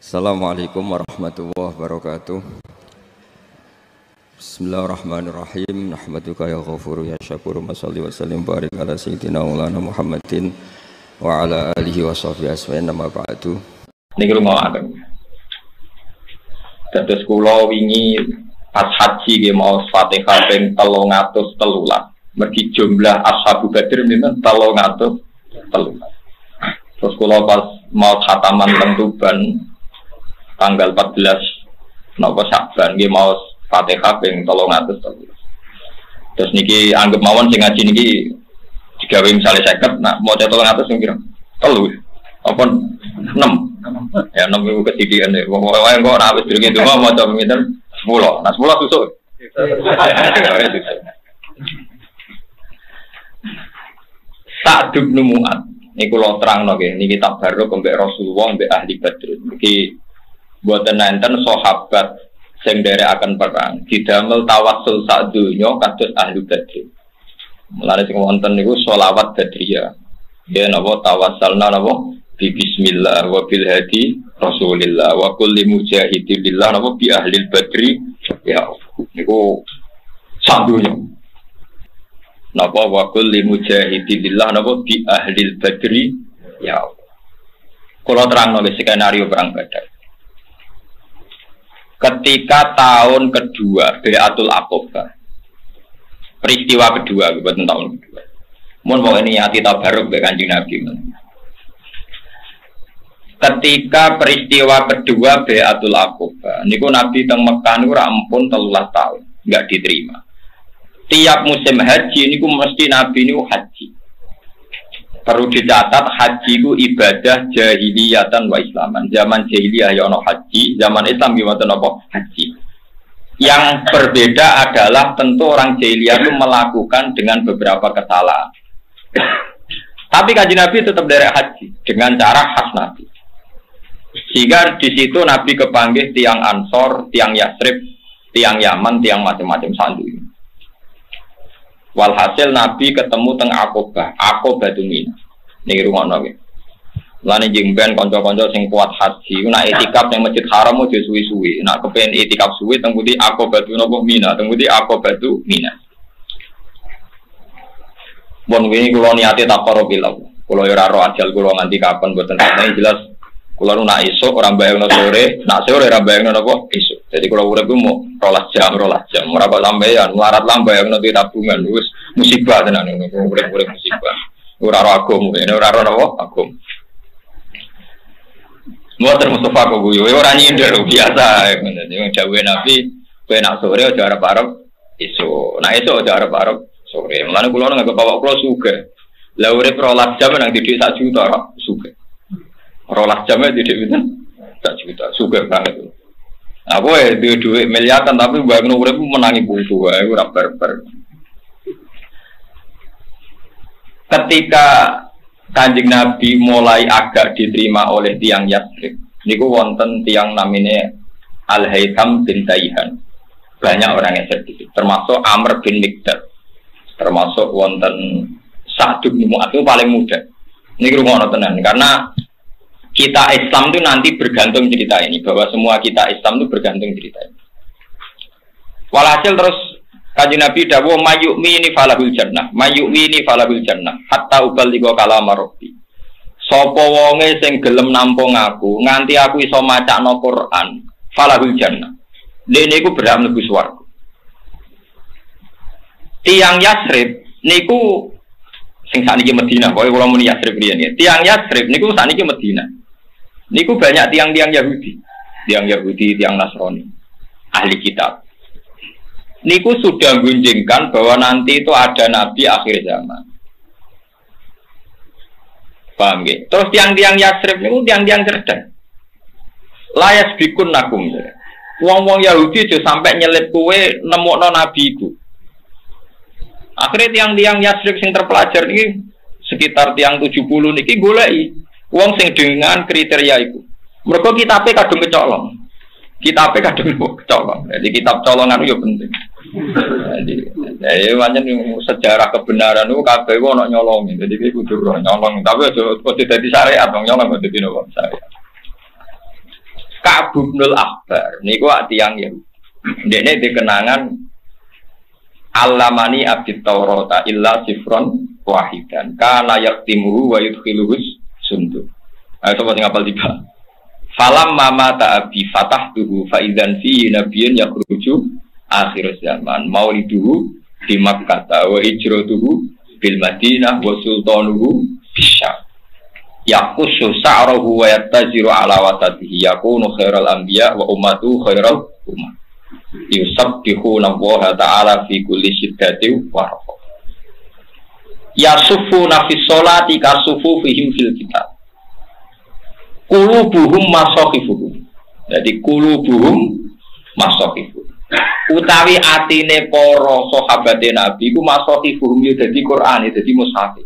Assalamualaikum warahmatullahi wabarakatuh. Bismillahirrahmanirrahim. Nahmaduka ya ghafuru ya syakuru. Mashalli wa sallim barik ala sayyidina maulana Muhammadin wa ala alihi wa sahbihi asma'in nama ba'du. Niki rungokaken. Dados kula wingi pas haji nggih maos Fatihah ping 313. Mergi jumlah ashabu Badr niku 313. Terus kula pas mau khataman teng Tuban tanggal 14 napa Sa'ban nggih maos Fatihah ping 313. Terus niki anggap mawon sing ngaji niki digawe misale 50, nak maca 300 sing kira 3 apa 6. Ya 6 iku ketidikan e. Wong wae kok ora wis durunge donga maca pinten 10. Nah 10 susuk. Sa'd bin Mu'adz niku kula terangno nggih niki tabarruk mbek Rasulullah mbek ahli Badr. Niki boten enten sahabat sing nderekaken perang didamel tawassul sak donya kados ahli Badr. Mulane sing wonten niku sholawat Badriyah. Ya napa tawassalna napa bi bismillah wa bil hadi Rasulillah wa kulli mujahidin lillah napa bi ahli Badri ya niku sak donya. Napa wa kulli mujahidin lillah napa bi ahli Badri ya. Kula terangno skenario perang Badar. Ketika tahun kedua Bai'atul Aqabah, peristiwa kedua bukan tahun kedua. Mun mau ini hati tabaruk be Kanjeng Nabi. Ketika peristiwa kedua Bai'atul Aqabah, niku Nabi teng Mekah niku ra ampun 13 tahun, enggak diterima. Tiap musim haji niku mesti Nabi niku haji. Perlu dicatat haji ku ibadah jahiliyatan wa islaman. Zaman jahiliyah ya ono haji, zaman Islam gimana nopo haji. Yang berbeda adalah tentu orang jahiliyah itu melakukan dengan beberapa kesalahan. Tapi Kanjeng Nabi tetap derek haji dengan cara khas Nabi. Sehingga di situ Nabi kepanggih tiang Ansor, tiang Yasrib, tiang Yaman, tiang macam-macam sandu. Walhasil Nabi ketemu teng Aqabah, Aqabah Mina. Niki rumono nggih. Lan njing ben kanca-kanca sing kuat haji, nek itikaf ning Masjid Haram ojo suwi-suwi. Nek kepen itikaf suwi teng pundi Aqabah Mina, teng pundi Aqabah Mina. Bon wingi kula niate taqarrubillah. Kula yo ora ro ajal kula nganti kapan mboten ngerti jelas. Kula nu nak esuk ora bayangno sore, nak sore ora bayangno napa esuk. Jadi kula urip ku mau 12 jam. Ora kok sampeyan melarat lambayangno di tabungan wis musibah tenan niku urip-urip musibah. Ora ro agama, ora ro napa agama. Muatar Mustafa kok guyu ora nyindir biasa. Wong dawuhe Nabi, kowe nak sore aja arep-arep esuk. Nak esuk aja arep-arep sore. Mulane kula nganggep bapak kula sugih. Lah urip 12 jam nang didik 1 juta sugih. 12 jam didik pinten? 1 juta. Sugih banget. Aku duwe miliaran tapi bayangno urip menangi putu wae ora barbar. Ketika Kanjeng Nabi mulai agak diterima oleh tiang Yasrib, niku wonten tiang namine Al-Haytham bin Taihan. Banyak orang yang sedikit, termasuk Amr bin Mikdad, termasuk wonten Sa'd bin Mu'adz paling muda. Niki rumono tenan karena kita Islam itu nanti bergantung cerita ini, bahwa semua kita Islam itu bergantung cerita ini. Walhasil terus Kanjeng Nabi dawuh mayyu'mini falahul jannah, mayyu'mini falahul jannah, hatta uballigha kalama rabbi. Sapa wonge sing gelem nampung aku nganti aku iso macakno Quran, falahul jannah. Dene iku berhak mlebu swarga. Tiang Yasrib niku sing sakniki Madinah, pokoke kula muni Yasrib riyen ya. Tiang Yasrib niku sakniki Madinah. Niku banyak tiang-tiang Yahudi, tiang Nasrani, ahli kitab. Niku sudah gunjingkan bahwa nanti itu ada Nabi akhir zaman. Paham nggih? Terus tiang-tiang Yasrib niku tiang-tiang cerdas. Layas bikun nakum. Wong-wong Yahudi aja sampai nyelip kowe nemokno Nabi iku. Akhirnya tiang-tiang Yasrib sing terpelajar niki sekitar tiang 70 niki goleki wong sing dengan kriteria iku. Mergo kitabe kadung kecolong. Kitabe kadung kecolong. Jadi kitab colongan itu penting. Jadi pancen sejarah kebenaran itu kabeh ono nyolong. Jadi iki kudu nyolong, tapi aja dadi syariat, nyolong dadi nopo syariat. Ka'ab bin al-Ahbar niku tiyang ya. Ndekne dikenangan Alamani abit Taurata illa sifron wahidan kana yaktimuhu wa yudkhiluhus sundu. Ayo coba sing apal tiba. Falam mama ta'abi fatahtuhu fa idzan fi nabiyyin yakhruju akhir zaman mauliduhu di Makkah wa hijratuhu bil Madinah wa sultanuhu bisyam. Yaqusu sa'ruhu wa yattaziru ala watatihi yakunu khairal anbiya wa ummatu khairal ummah. Yusabbihuna Allah ta'ala fi kulli syiddatin wa rafa. Yasufuna fi sholati kasufufihim fil kitab. Qulubuhum masakhifuhum. Jadi qulubuhum masakhifuhum. Utawi atine para sahabate Nabi iku masakhifuhum yo dadi Quran, dadi mushaf.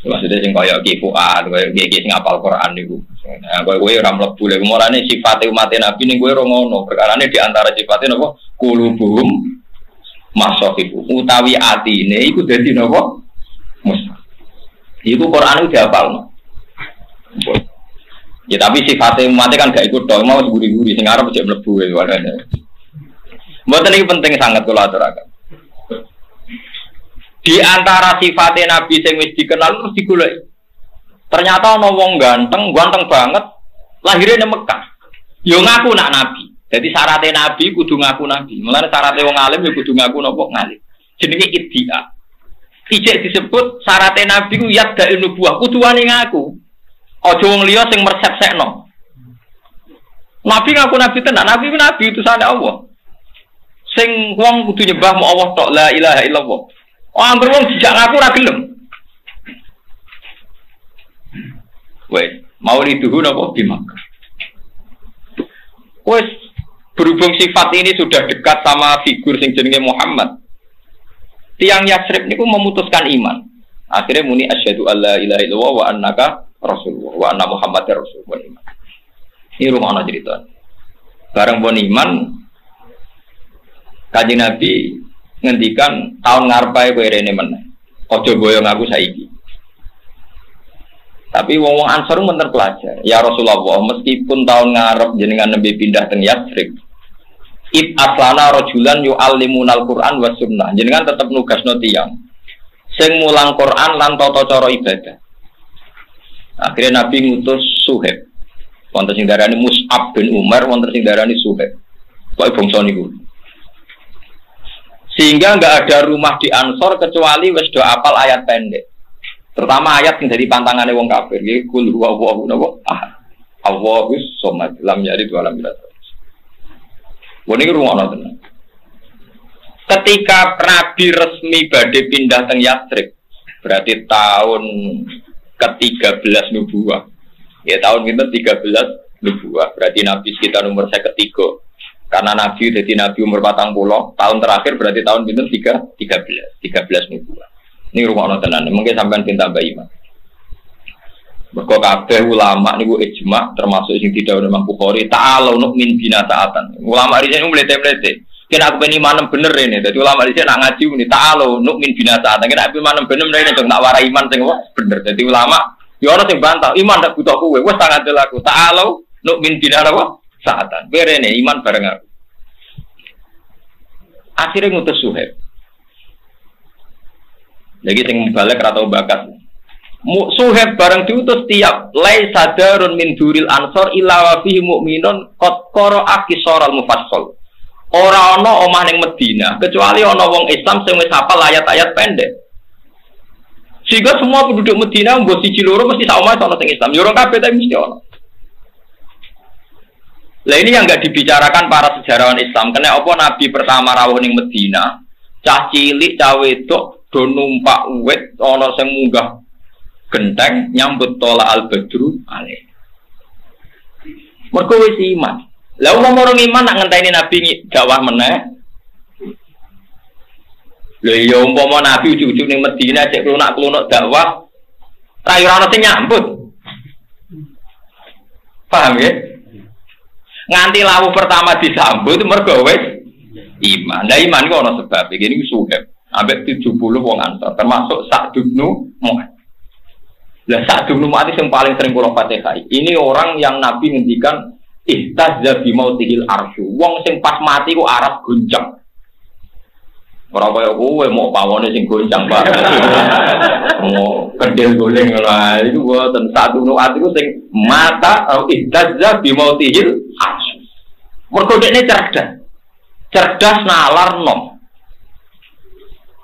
Maksudnya sing kaya Ki Fuad, kaya sing apal Quran niku. Nah, kowe ora mlebu lek mulane sifate umat Nabi ning kowe ora ngono. Perkarane di antara sifate napa? Qulubuhum masakhifuhum. Utawi atine iku dadi napa? Mushaf. Iku Quran udah hafalno. Ya tapi sifatnya umatnya kan gak ikut dong, mau guri-guri, sing arep cek mlebu ya warane. Mboten iki penting sangat kula aturaken. Di antara sifatnya Nabi sing wis dikenal terus digoleki. Ternyata ana wong ganteng banget, lahirnya di Mekah. Yo ngaku nak Nabi. Jadi syaratnya Nabi kudu ngaku Nabi. Mulane syaratnya wong alim yo kudu ngaku napa ngalim. Jenenge iddia. Ijek disebut syaratnya Nabi ku yadda nubuwah, kudu wani ngaku. Aja wong liya sing mersek-sekno. Nabi ngaku nabi tenan, nabi ku nabi utusane Allah. Sing wong kudu nyembah mu Allah tok, la ilaha illallah. Oh anggere wong dijak ngaku ora gelem. Wes, mauliduhu napa di Makkah. Wes berhubung sifat ini sudah dekat sama figur sing jenenge Muhammad. Tiang Yatsrib niku memutuskan iman. Akhirnya muni asyhadu alla ilaha illallah wa annaka Rasulullah wa anna Muhammadar Rasulullah iman. Ini rumah ana cerita. Bareng pun iman Kanjeng Nabi ngendikan tahun ngarepe kowe rene meneh. Aja boyong aku saiki. Tapi wong-wong Ansor men terpelajar. Ya Rasulullah, meskipun tahun ngarep jenengan nembe pindah teng Yatsrib. Ib aslana rajulan yu'allimunal Qur'an was sunnah. Jenengan tetep nugasno tiyang sing mulang Quran lan tata cara ibadah. Akhirnya Nabi ngutus Suhaib. Wonten sing darani Mus'ab bin Umar, wonten sing darani Suhaib. Kok bangsa niku. Sehingga enggak ada rumah di Ansor kecuali wis do apal ayat pendek. Terutama ayat yang dari pantangane wong kafir, iki kul huwallahu ahad. Allahus somad, lam yalid wa lam yulad. Wong iki rungono tenan. Ketika Nabi resmi badhe pindah teng Yatsrib, berarti tahun ke-13 nubuwah. Ya tahun itu 13 nubuwah. Berarti Nabi sekitar umur saya ketiga. Karena Nabi jadi Nabi umur 40, tahun terakhir berarti tahun itu 13 nubuwah. Ini rumah tenan. Mungkin sampean pinta mbak iman. Mergo kabeh ulama niku ijma termasuk sing didhawuhi Imam Bukhari, ta'alu nu'min bina ta'atan. Ulama riyen mlete-mlete. Kena aku ben iman bener ini. Dadi ulama riyen nak ngaji muni ta'alu nu'min bina ta'atan. Kena aku iman bener rene dong tak warai iman sing bener. Dadi ulama yo ana sing bantah, iman ndak butuh kowe. Wis tak ngandel aku. Ta'alu nu'min bina ta'atan. Berene iman bareng aku. Akhirnya ngutus Suhaib. Lagi sing balik ra tau bakat. Suhaib bareng diutus tiap laisa darun min duril ansor illa wa fihi mu'minun qad qara'a qisaral mufassal. Ora ana omah ning Madinah kecuali ana wong Islam sing wis hafal ayat-ayat pendek. Sehingga semua penduduk Madinah mbok siji loro mesti sak omah ana sing Islam. Yo ora kabeh tapi mesti ana. Lah ini yang enggak dibicarakan para sejarawan Islam. Karena apa Nabi pertama rawuh ning Madinah, cah cilik, cah wedok do numpak wit ana sing munggah genteng nyambut tola al-badru alaih. Mergo wis iman. Lah wong orang iman nak ngenteni Nabi dakwah meneh. Lha ya umpama Nabi ujug-ujug ning Madinah cek klunak-klunuk dakwah, ra ora ono sing nyambut. Paham ya? Nganti lawu pertama disambut mergo wis iman. Lah iman ku ono sebab. Iki niku Suhaib. Ambek 70 wong Ansor termasuk Sa'd bin Mu'adz. Lah Sa'd bin Mu'adz yang paling sering kula Fatihah. Ini orang yang Nabi ngendikan ihtazza bi mautihil arsy. Wong sing pas mati ku aras goncang. Ora kaya kowe mau pawone sing goncang Pak. Mau kedel goleng lah itu boten Sa'd bin Mu'adz iku sing mata ihtazza bi mautihil arsy. Mergo dekne cerdas nalar nom.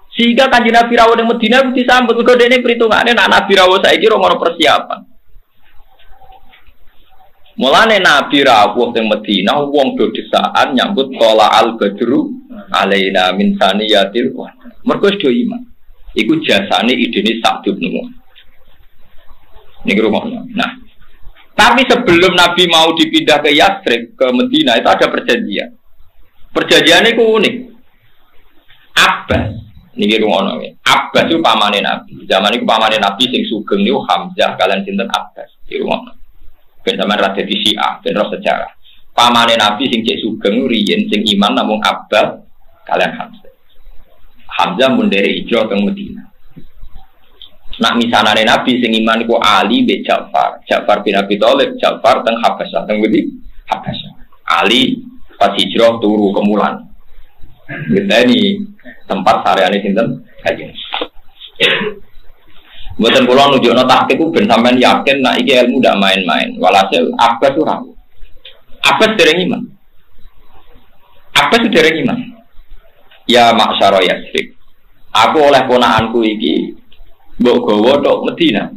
Sehingga Kanjeng Nabi rawuh ning Madinah disambut mergo dekne perhitungane nek Nabi rawuh saiki ora ono persiapan. Mulane Nabi rawuh ning Madinah wong do desaan nyambut tola al badru alaina min saniyatil wa. Mergo do iman. Iku jasane idene Sa'd bin Mu'adz. Niki rumakno. Nah, tapi sebelum Nabi mau dipindah ke Yatsrib ke Madinah itu ada perjanjian. Perjanjiannya itu unik. Abbas, ini rumah Abbas itu pamane Nabi. Zaman itu pamane Nabi sing sugeng itu Hamzah kalian sinten Abbas. Di rumah. Ben zaman rada di Syiah, ben roh sejarah. Pamane Nabi sing cek sugeng riyen sing iman namung Abbas kalian Hamzah. Hamzah mun dari hijrah ke Madinah. Nak misanane Nabi sing iman iku Ali bin Ja'far. Ja'far bin Abi Thalib, Ja'far teng Habasyah, teng Budi Habasyah. Ali pas hijrah turu ke Mulan. Kita ini tempat sareane sinten Kanjeng. Mboten kula nunjukno taktik ku ben sampean yakin nek iki ilmu ndak main-main. Walhasil Abbas ora. Abbas dereng iman. Abbas dereng iman. Ya maksara Yatsrib. Aku oleh ponakanku iki mbok gawa tok Madinah.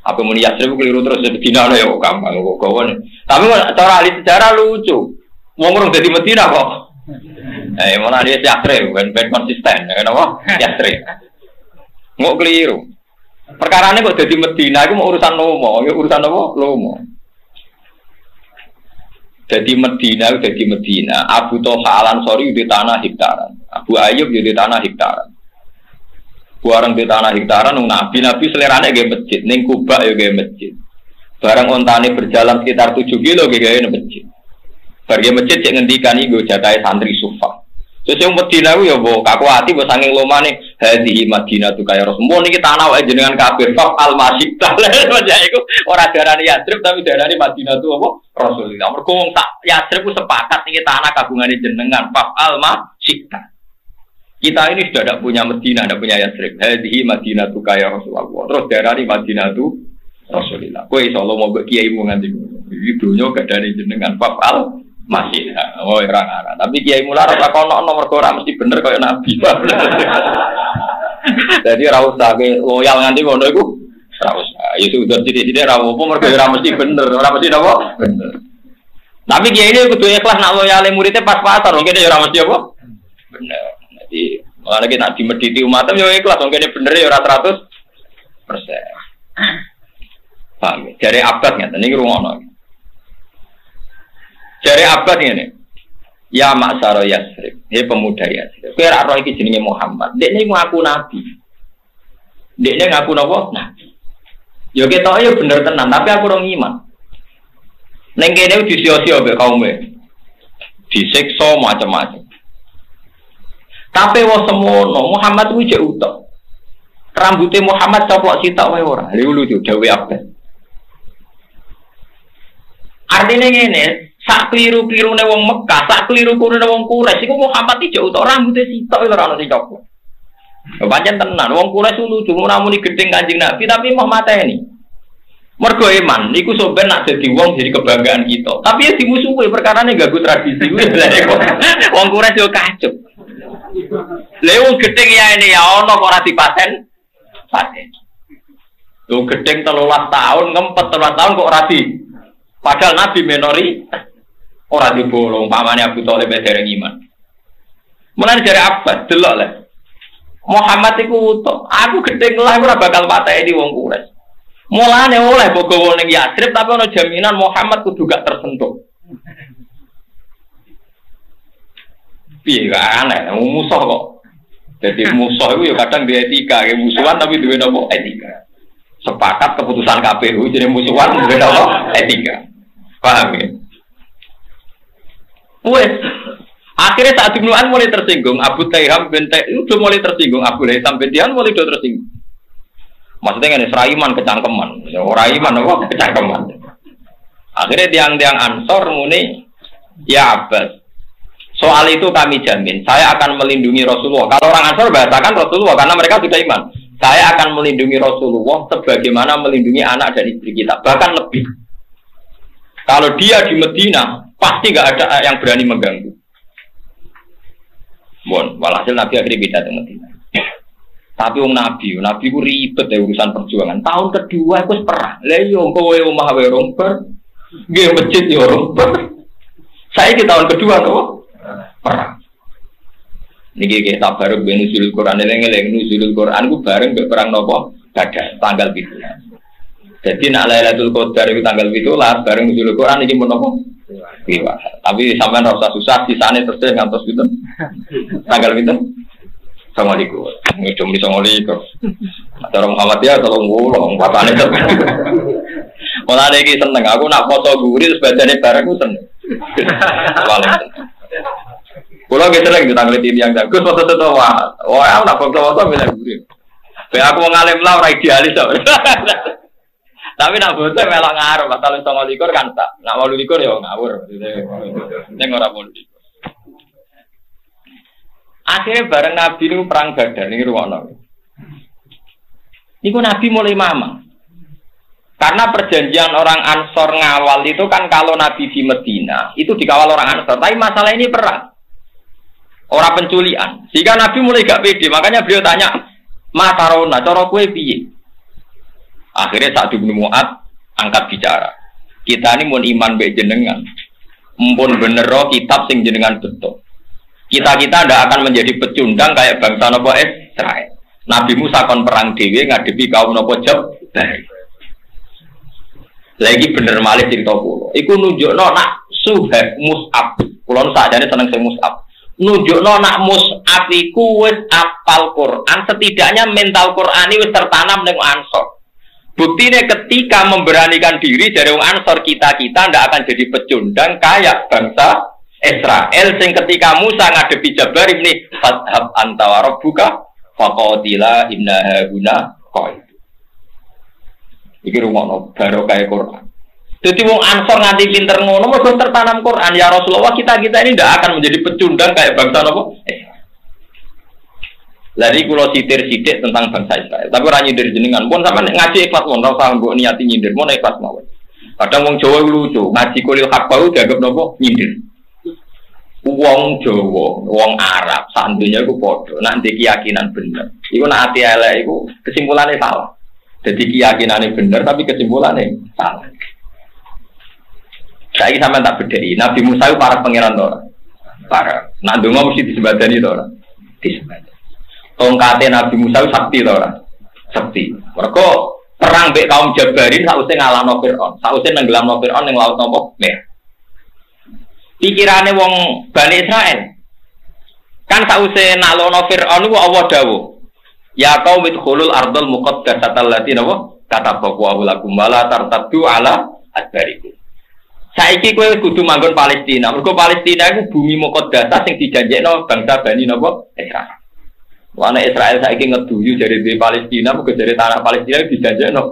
Apa muni Yatsrib keliru terus Madinah ya kok gampang kok gawa. Tapi cara ahli sejarah lucu. Wong urung dadi Madinah kok. Malah dia Yatsrib ben konsisten, kenapa? Yatsrib. Ngok keliru. Perkarane kok dadi Madinah iku mau urusan lomo, ya urusan apa? Lomo. Jadi Madinah, Abu Thalha Al-Ansari di tanah hektaran. Abu Ayyub di tanah hektaran. Barang di tanah hektaran Nabi selerane nggih masjid, ning Kuba ya nggih masjid. Barang ontane berjalan sekitar 7 kilo nggih masjid. Barge masjid cek ngendikan iku jatahe santri Sufa. Terus yang Madinah ku ya mbok kaku ati mbok saking lomane hadhihi Madinah tu kaya Rasul. Niki tanah wae jenengan kafir fa al-masjid. Lah iku ora darani Yatsrib tapi darani Madinah tu apa? Rasulullah. Mergo wong sak Yatsrib ku sepakat niki tanah kagungane jenengan fa al-masjid. Kita ini sudah tidak punya Madinah, tidak punya Yatsrib. Hadhihi Madinah tu kaya Rasulullah. Terus darani Madinah tu Rasulullah. Kowe insyaallah mau kiai mu nganti iki donya gadane jenengan fa al masih, oh orang Arab. Tapi Kiai Mular ora kono nomor ora mesti bener kaya Nabi. Jadi ra usah loyal nganti ngono iku. Ra usah. Ya sudah sithik-sithik ra opo mergo ora mesti bener, ora mesti napa? Bener. Tapi Kiai ini kudu ikhlas nak loyale muridnya pas-pasan, wong kene ya ora mesti apa? Bener. Jadi malah nek nak dimediti umatem yo ikhlas, wong kene bener ya ora 100%. Paham? Jare abad ngeten iki rungono. Jare abad ngene. Ya maksara Yatsrib, he pemuda Yatsrib. Kowe ora roh iki jenenge Muhammad. Dekne ngaku nabi. Dekne ngaku napa? Nabi. Yo ketok yo bener tenan, tapi aku ora iman. Ning kene disio-sio mbek kaume. Disiksa macam-macam. Tapi wong semono Muhammad kuwi jek utek. Rambute Muhammad coplok sitok wae ora. Lha lucu dawuh abad. Artinya ngene, sak keliru-kelirune wong Mekah, sak keliru-kelirune wong Quraisy iku Muhammad iki jauh tok rambute sitok ora ono sing coplok. Pancen tenan, wong Quraisy lucu namuni gedeng Kanjeng Nabi tapi mau mateni. Mergo iman niku sampeyan nak dadi wong jadi kebanggaan kita. Tapi ya dimusuhi perkarane ganggu tradisi. Wong Quraisy yo kacup. Lha wong gedeng ya ini ya ono kok ora dipaten. Paten. Lho gedeng 13 tahun, ngempet 13 tahun kok ora di. Padahal Nabi minori orang dibolong, pamannya Abu Thalib dereng iman. Mulane dari abad delok le. Muhammad iku utuh, aku gedeng lah ora bakal pateni wong Quraisy. Mulane oleh bogo ning Yatsrib tapi ana jaminan Muhammad kudu gak tersentuh. Piye gak aneh, musuh kok. Jadi musuh itu ya kadang dia etika, kayak musuhan tapi duwe napa etika. Sepakat keputusan KPU jadi musuhan duwe napa etika. Paham ya? Wes, akhirnya saat Ibnu An mulai tersinggung, Abu Taiham bin Taih itu mulai tersinggung, Abu Haitham bin Tihan mulai tersinggung. Maksudnya kan seraiman kecangkeman, orang iman apa kecangkeman. Akhirnya tiang-tiang Ansor muni, ya Abbas, soal itu kami jamin, saya akan melindungi Rasulullah. Kalau orang Ansor bahasakan Rasulullah karena mereka sudah iman. Saya akan melindungi Rasulullah sebagaimana melindungi anak dan istri kita, bahkan lebih. Kalau dia di Medina, pasti nggak ada yang berani mengganggu. Bon, walhasil Nabi akhirnya beda dengan Medina. Tapi Nabi ku ribet ya urusan perjuangan. Tahun kedua aku perang. Lah yo kowe omah wae romper. Nggih masjid yo romper. Saya di tahun kedua tuh perang. Niki kita baru nuzulul Quran eleng-eleng nuzulul Quran ku bareng mbek perang napa? Badar tanggal 7. Jadi nak Lailatul Qadar itu tanggal 17 bareng nuzulul Quran iki mun napa? Tapi sampean ora usah susah sisane terus ngantos pinten. Tanggal pinten? Assalamualaikum. Ngedom di Assalamualaikum. Cara Muhammadiyah tolong ngulong patane to. Ora iki seneng aku nak foto guri terus badane bareng ku seneng. Paling seneng. Kulo ge sering ditangleti tiyang jago foto-foto wae. Wah, nak foto-foto milih guri. Kayak aku ngalim lah ora idealis to. Tapi nak foto melok ngarep asal 29 kan tak. Nak 28 ya ngawur. Ning ora 28. Akhirnya bareng Nabi itu perang Badar ini ruwono. Niku Nabi mulai mamang. Karena perjanjian orang Ansor ngawal itu kan kalau Nabi di Medina itu dikawal orang Ansor. Tapi masalah ini perang. Orang penculian. Sehingga Nabi mulai gak pede. Makanya beliau tanya, "Matarona, cara kowe piye?" Akhirnya Sa'd bin Mu'adz angkat bicara. Kita ini mun iman mbek jenengan. Mumpun bener kitab sing jenengan betul. Kita ndak akan menjadi pecundang kayak bangsa nopo Israel. Nabi Musa kon perang dhewe ngadepi kaum nopo Jabbar. Lagi bener malih cerita kula. Iku nunjukno nak Suhaib Mus'ab. Kula sakjane seneng sing Mus'ab. Nunjukno nak Mus'ab iku wis apal Quran, setidaknya mental Qurani wis tertanam ning Ansor. Buktine ketika memberanikan diri dari wong Ansor kita ndak akan jadi pecundang kayak bangsa Israel sing ketika Musa ngadepi Jabbar ini fadhab anta wa rabbuka faqatila inna hauna qaid. Iki rumono barokah Quran. Dadi wong Ansor nganti pinter ngono mergo tertanam Quran. Ya Rasulullah kita ini ndak akan menjadi pecundang kayak bangsa napa? Lari kula sitir-sitik tentang bangsa Israel. Tapi ora nyindir jenengan. Pun sampean ngaji ikhlas mon ora usah mbok niati nyindir, mon ikhlas mawon. Kadang wong Jawa lucu, ngaji kulil hak bau dianggap napa? Nyindir. Wong Jawa, wong Arab, sandunya iku padha. Nek ndek keyakinan bener, iku nek ati elek iku kesimpulannya salah. Jadi keyakinannya bener tapi kesimpulannya salah. Saiki sampean tak bedheki, Nabi Musa itu para pangeran to ora? Para. Nak ndonga mesti disebadani to ora? Disebadani. Tongkate Nabi Musa itu sakti to ora? Sakti. Mergo perang mbek kaum Jabarin sausé ngalahno Firaun, sausé nenggelamno Firaun ning laut napa? Merah. Pikirane wong Bani Israel kan sause nalono Fir'aun ku Allah dawuh ya qaum idkhulul ardal muqaddasatal lati napa katabaku lakum wala tartaddu ala adbarikum. Saiki kowe kudu manggon Palestina. Mergo Palestina iku bumi muqaddasah sing dijanjekno bangsa Bani napa Israel. Wana Israel saiki ngeduyu dari di Palestina mergo dari tanah Palestina dijanjekno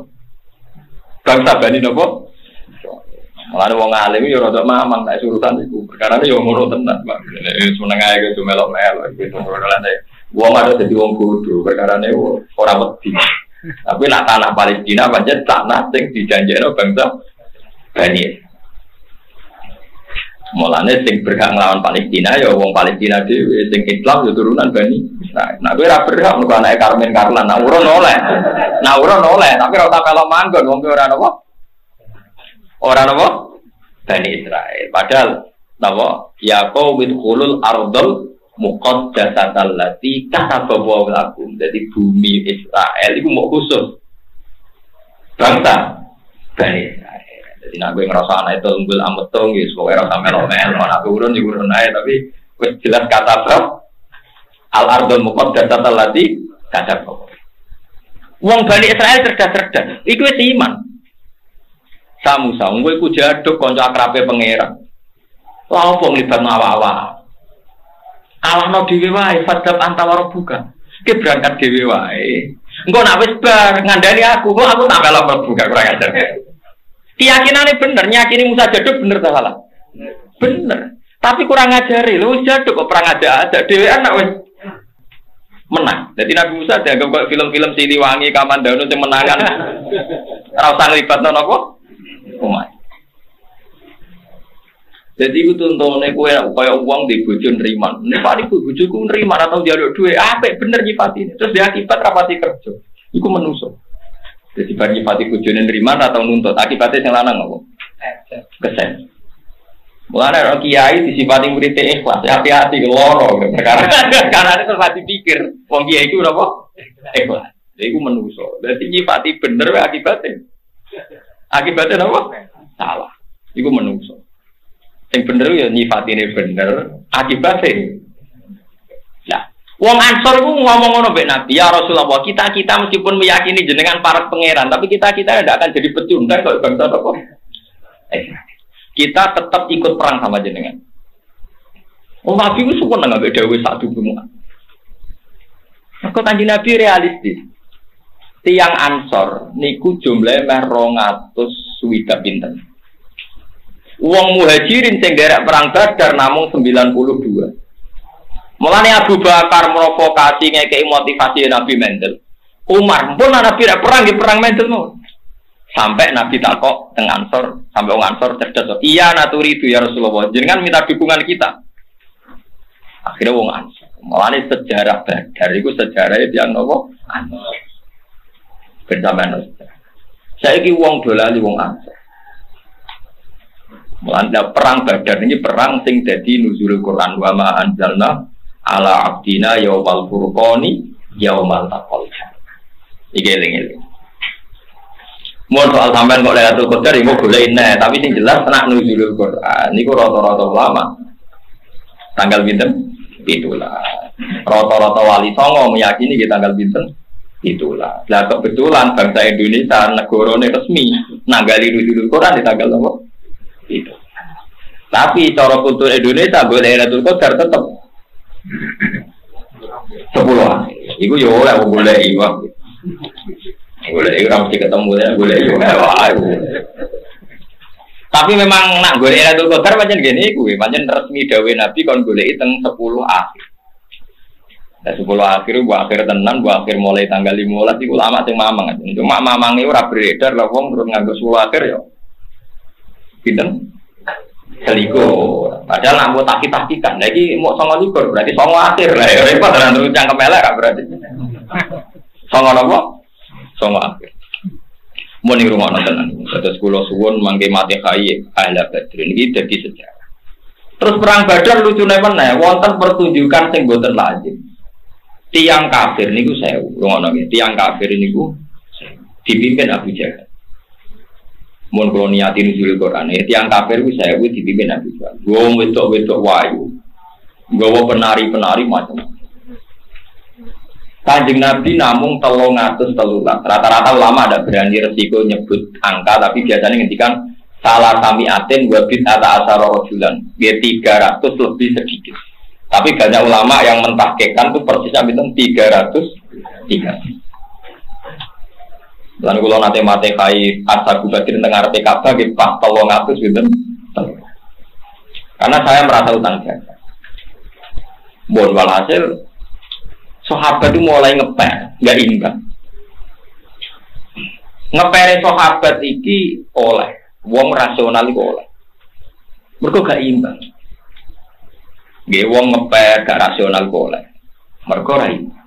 bangsa Bani napa. Mulane wong alim yo rada mamang nek urusan iku. Perkarane yo ngono tenan, Pak. Nek seneng ae kudu melok-melok iki ngono-ngono. Wong ada dadi wong bodho, perkarane ora wedi. Tapi nak tanah Palestina pancen tanah sing dijanjekno bangsa Bani. Mulane sing berhak nglawan Palestina ya wong Palestina dhewe, sing Islam ya turunan Bani. Nah kowe ora berhak mergo anake Karmen Karlan, nak urun oleh. Nak urun oleh, tapi ora tak melok manggon wong ora napa. Ora napa? Bani Israel. Padahal napa? Ya qaumul khulul ardal muqaddasatal lati katabahu lakum. Jadi bumi Israel itu mau khusus bangsa Bani Israel. Jadi nek kowe ngrasa ana itu unggul ametong ya pokoke ora sampe melo-melo ana urun yo urun ae tapi wis jelas kata al ardal muqaddasatal lati katabahu. Wong Bani Israel cerdas-cerdas. Iku wis iman. Musa, gue ku jaduk konco akrabe pangeran. Lah opo nglibatno awak-awak. Alahno dhewe wae, fadhab antawara buka. Ki berangkat dhewe wae. Engko nak wis bar ngandani aku, kok aku tak melok mlebu gak kurang ajar. Keyakinane bener, nyakini Musa Jaduk bener ta salah? Bener. Tapi kurang ngajari, lho Jaduk kok perang ada dhewean nak wis menang. Jadi Nabi Musa dianggap kok film-film Siliwangi, Kamandano sing menangan. Ora usah nglibatno napa? Umat. Jadi itu tontonnya kue kayak uang di bojo neriman. Nek paling bojoku neriman atau njaluk duit, apik bener nyifati. Terus dia akibat rapati kerja. Iku menuso. Jadi bar nyifati bojone neriman atau nuntut, akibatnya sing lanang apa? Kesen. Mulane ora kiai disifati murid ikhlas, hati-hati loro perkara. Karena itu pasti pikir wong kiai iku napa? Ikhlas. Jadi iku menuso. Dadi nyifati bener wae akibatnya. Akibatnya napa? Salah. Iku menuso. Yang bener ya nyifatine bener, akibatnya. Nah, wong Ansor itu ngomong ngono mbek Nabi, ya Rasulullah, kita meskipun meyakini jenengan para pangeran, tapi kita tidak akan jadi pecundang kalau bangsa apa. Kita tetap ikut perang sama jenengan. Oh Nabi itu suka nggak beda satu semua. Kok Kanjeng Nabi realistis. Tiang Ansor niku jumlahnya 200 swidak pinten. Uang muhajirin sing derek perang Badar namung 92. Mulane Abu Bakar provokasi ngekei motivasi Nabi Mendel. Umar pun Nabi perang Mendel mau. Sampai Nabi takok teng Ansor, sampai wong Ansor cerdas. Iya naturi itu ya Rasulullah. Jenengan minta dukungan kita. Akhirnya wong Ansor. Mulane sejarah Badar iku sejarahnya tiyang napa? Ansor. Bersamaan. Saiki wong dolali wong Ansor. Melanda perang Badar ini perang sing dadi nuzulul Quran wa ma anzalna ala abdina yaumal furqani yaumal taqal. Iki eling-eling. Mun soal sampean kok Lailatul Qadar iku golek neh, tapi sing jelas tenak nuzulul Quran niku rata-rata ulama. Tanggal pinten? 17. Rata-rata wali songo meyakini ki tanggal pinten? 17. Lah kebetulan bangsa Indonesia negarane resmi nanggali nuzulul Quran di tanggal apa? Itu. Tapi cara kultur Indonesia boleh Lailatul Qadar tetap 10-an. Iku yo ora boleh iwak. Boleh ora mesti ketemu ya, boleh yo. Tapi memang nak golek Lailatul Qadar pancen ngene iku, pancen resmi dawuh Nabi kon goleki teng 10 akhir. Nah 10 akhir buat akhir tenan, buat akhir mulai tanggal 15 iku lama sing mamang. Cuma mamange ora beredar lah wong terus nganggo 10 akhir yo. Pinten? Selingkuh. Padahal nak mau takik-takikan. Lagi mau 29 berarti 9 akhir lah. Repot lah terus cangkem elek berarti. 9 apa? 9 akhir. Mau ning rumah tenan. Terus kula suwun mangke mati khayi ahla Badrin iki dadi sejarah. Terus perang Badar lucune meneh wonten pertunjukan sing boten lazim. Tiang kafir niku 1000. Ngono nggih. Tiang kafir niku dipimpin Abu Jahal. Mun kula niati nuzul Quran, tiang kafir ku 1000 dipimpin Nabi Muhammad. Wong wedok-wedok wayu. Nggawa penari-penari macam. Kanjeng Nabi namung 313. Rata-rata ulama ada berani resiko nyebut angka, tapi biasanya ngendikan salah samiatin wa bid'ata asara rajulan. Dia 300 lebih sedikit. Tapi banyak ulama yang mentahqiqkan itu persisnya pinten 303. Lan kula nate mate kai Ashabu Badr teng ngarepe Ka'bah nggih pas 300 pinten. Karena saya merasa utang jasa. Bon walhasil sahabat itu mulai ngeper, enggak imbang. Ngepere sahabat iki oleh wong rasional iku oleh. Mergo gak imbang. Nggih wong ngeper gak rasional kok oleh. Mergo ra imbang.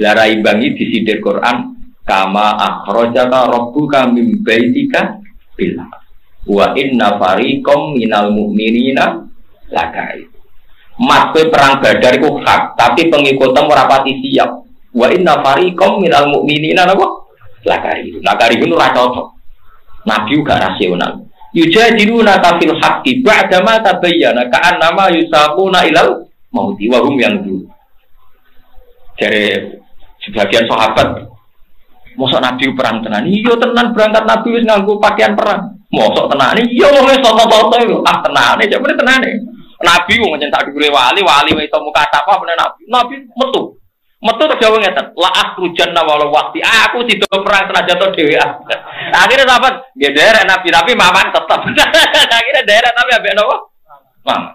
Lah ra imbang iki disindir Quran kama akhrajaka rabbuka min baitika bil wa inna fariqam minal mu'minina lakai. Maksud perang Badar itu hak, tapi pengikutnya ora pati siap. Wa inna fariqam minal mu'minina napa? Lakai. Lakai itu ora cocok. Nabi juga rasional. Yujadiluna fil haqqi ba'da ma tabayyana ka'annama yusaquna ilal mauti wa hum yanzur. Dari sebagian sahabat mosok Nabi perang tenan. Iya tenan berangkat Nabi wis nganggo pakaian perang. Mosok tenan. Iya wong wis toto-toto tenane, jare tenane. Nabi wong nyentak dhuwure wali wis muka apa meneh Nabi. Nabi metu. Metu terus jawab ngeten, la akhrujanna walau waqti. Aku sido perang senajan to dhewean. Akhirnya sahabat, nggih derek Nabi tapi maman tetep. Akhirnya derek Nabi ambek napa? Maman.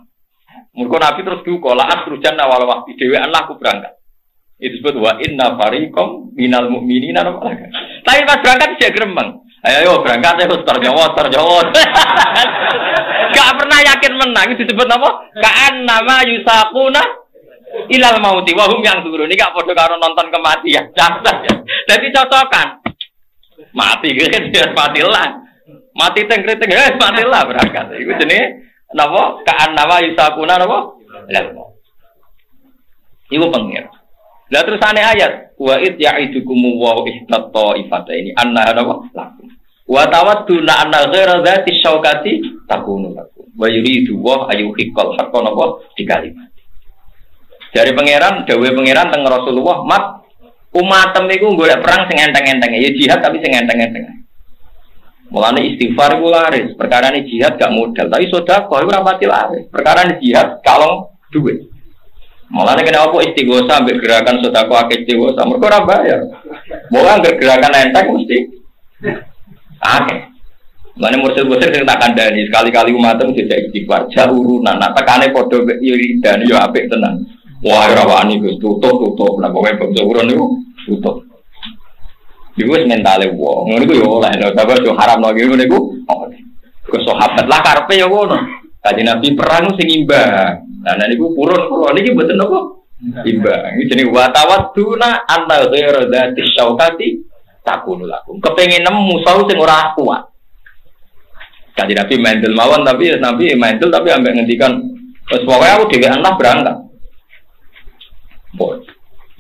Mergo Nabi terus duka, la akhrujanna walau waqti dhewean lah aku berangkat. Itu disebut wa inna fariqam minal mu'minina. Tapi pas berangkat dia gremeng. Ayo berangkat terus terjawab. Gak pernah yakin menang. Itu disebut apa? Ka'an nama yusakuna ilal mauti wahum yang turun. Ini gak podo karo nonton kematian. Jadi cocokan. Mati kan biar matilah. Mati teng-teng matilah berangkat. Itu jenis napa? Ka'an nama yusakuna napa? Ilal mauti. Iku pengir. Lah terus ane ayat wa id ya'idukum wa ihdat ta'ifataini anna napa lakum. Wa tawadduna anna ghaira dzati syaukati takunu lakum. Wa yuridu wa ayuhiqqal haqqo napa dikalimat. Dari pangeran, dawuh pangeran teng Rasulullah, "Mat umatem iku golek perang sing enteng-enteng. Ya jihad tapi sing enteng-enteng." Mulane istighfar iku laris, perkarane jihad gak modal, tapi sedekah iku ora pati laris. Perkarane jihad kalong duit. Mulane kena apa istighosa ambek gerakan sedekah akeh istighosa, mergo ora bayar. Mulane gerakan enteng mesti akeh. Mulane mursid-mursid sing tak kandhani sekali-kali umatem dijak istighfar, jaurunan, nak tekane padha wiridan yo apik tenan. Wah, ora wani Gus tutup, nek kowe bangsa urun niku tutup. Iku wis mentale wong, ngono iku yo oleh lho, tapi yo haram lho ngene niku. Kok sahabat lah karepe yo ngono. Kanjeng Nabi perang sing imbang. Nah niku purun niki mboten napa? Imbang. Iki jenenge wa tawadduna anna ghairu dzati syaukati takunu lakum. Kepengin nemu musuh sing ora kuat. Kanjeng Nabi mendel mawon tapi Nabi mendel tapi ambek ngendikan wis pokoke aku dhewean lah berangkat. Boy.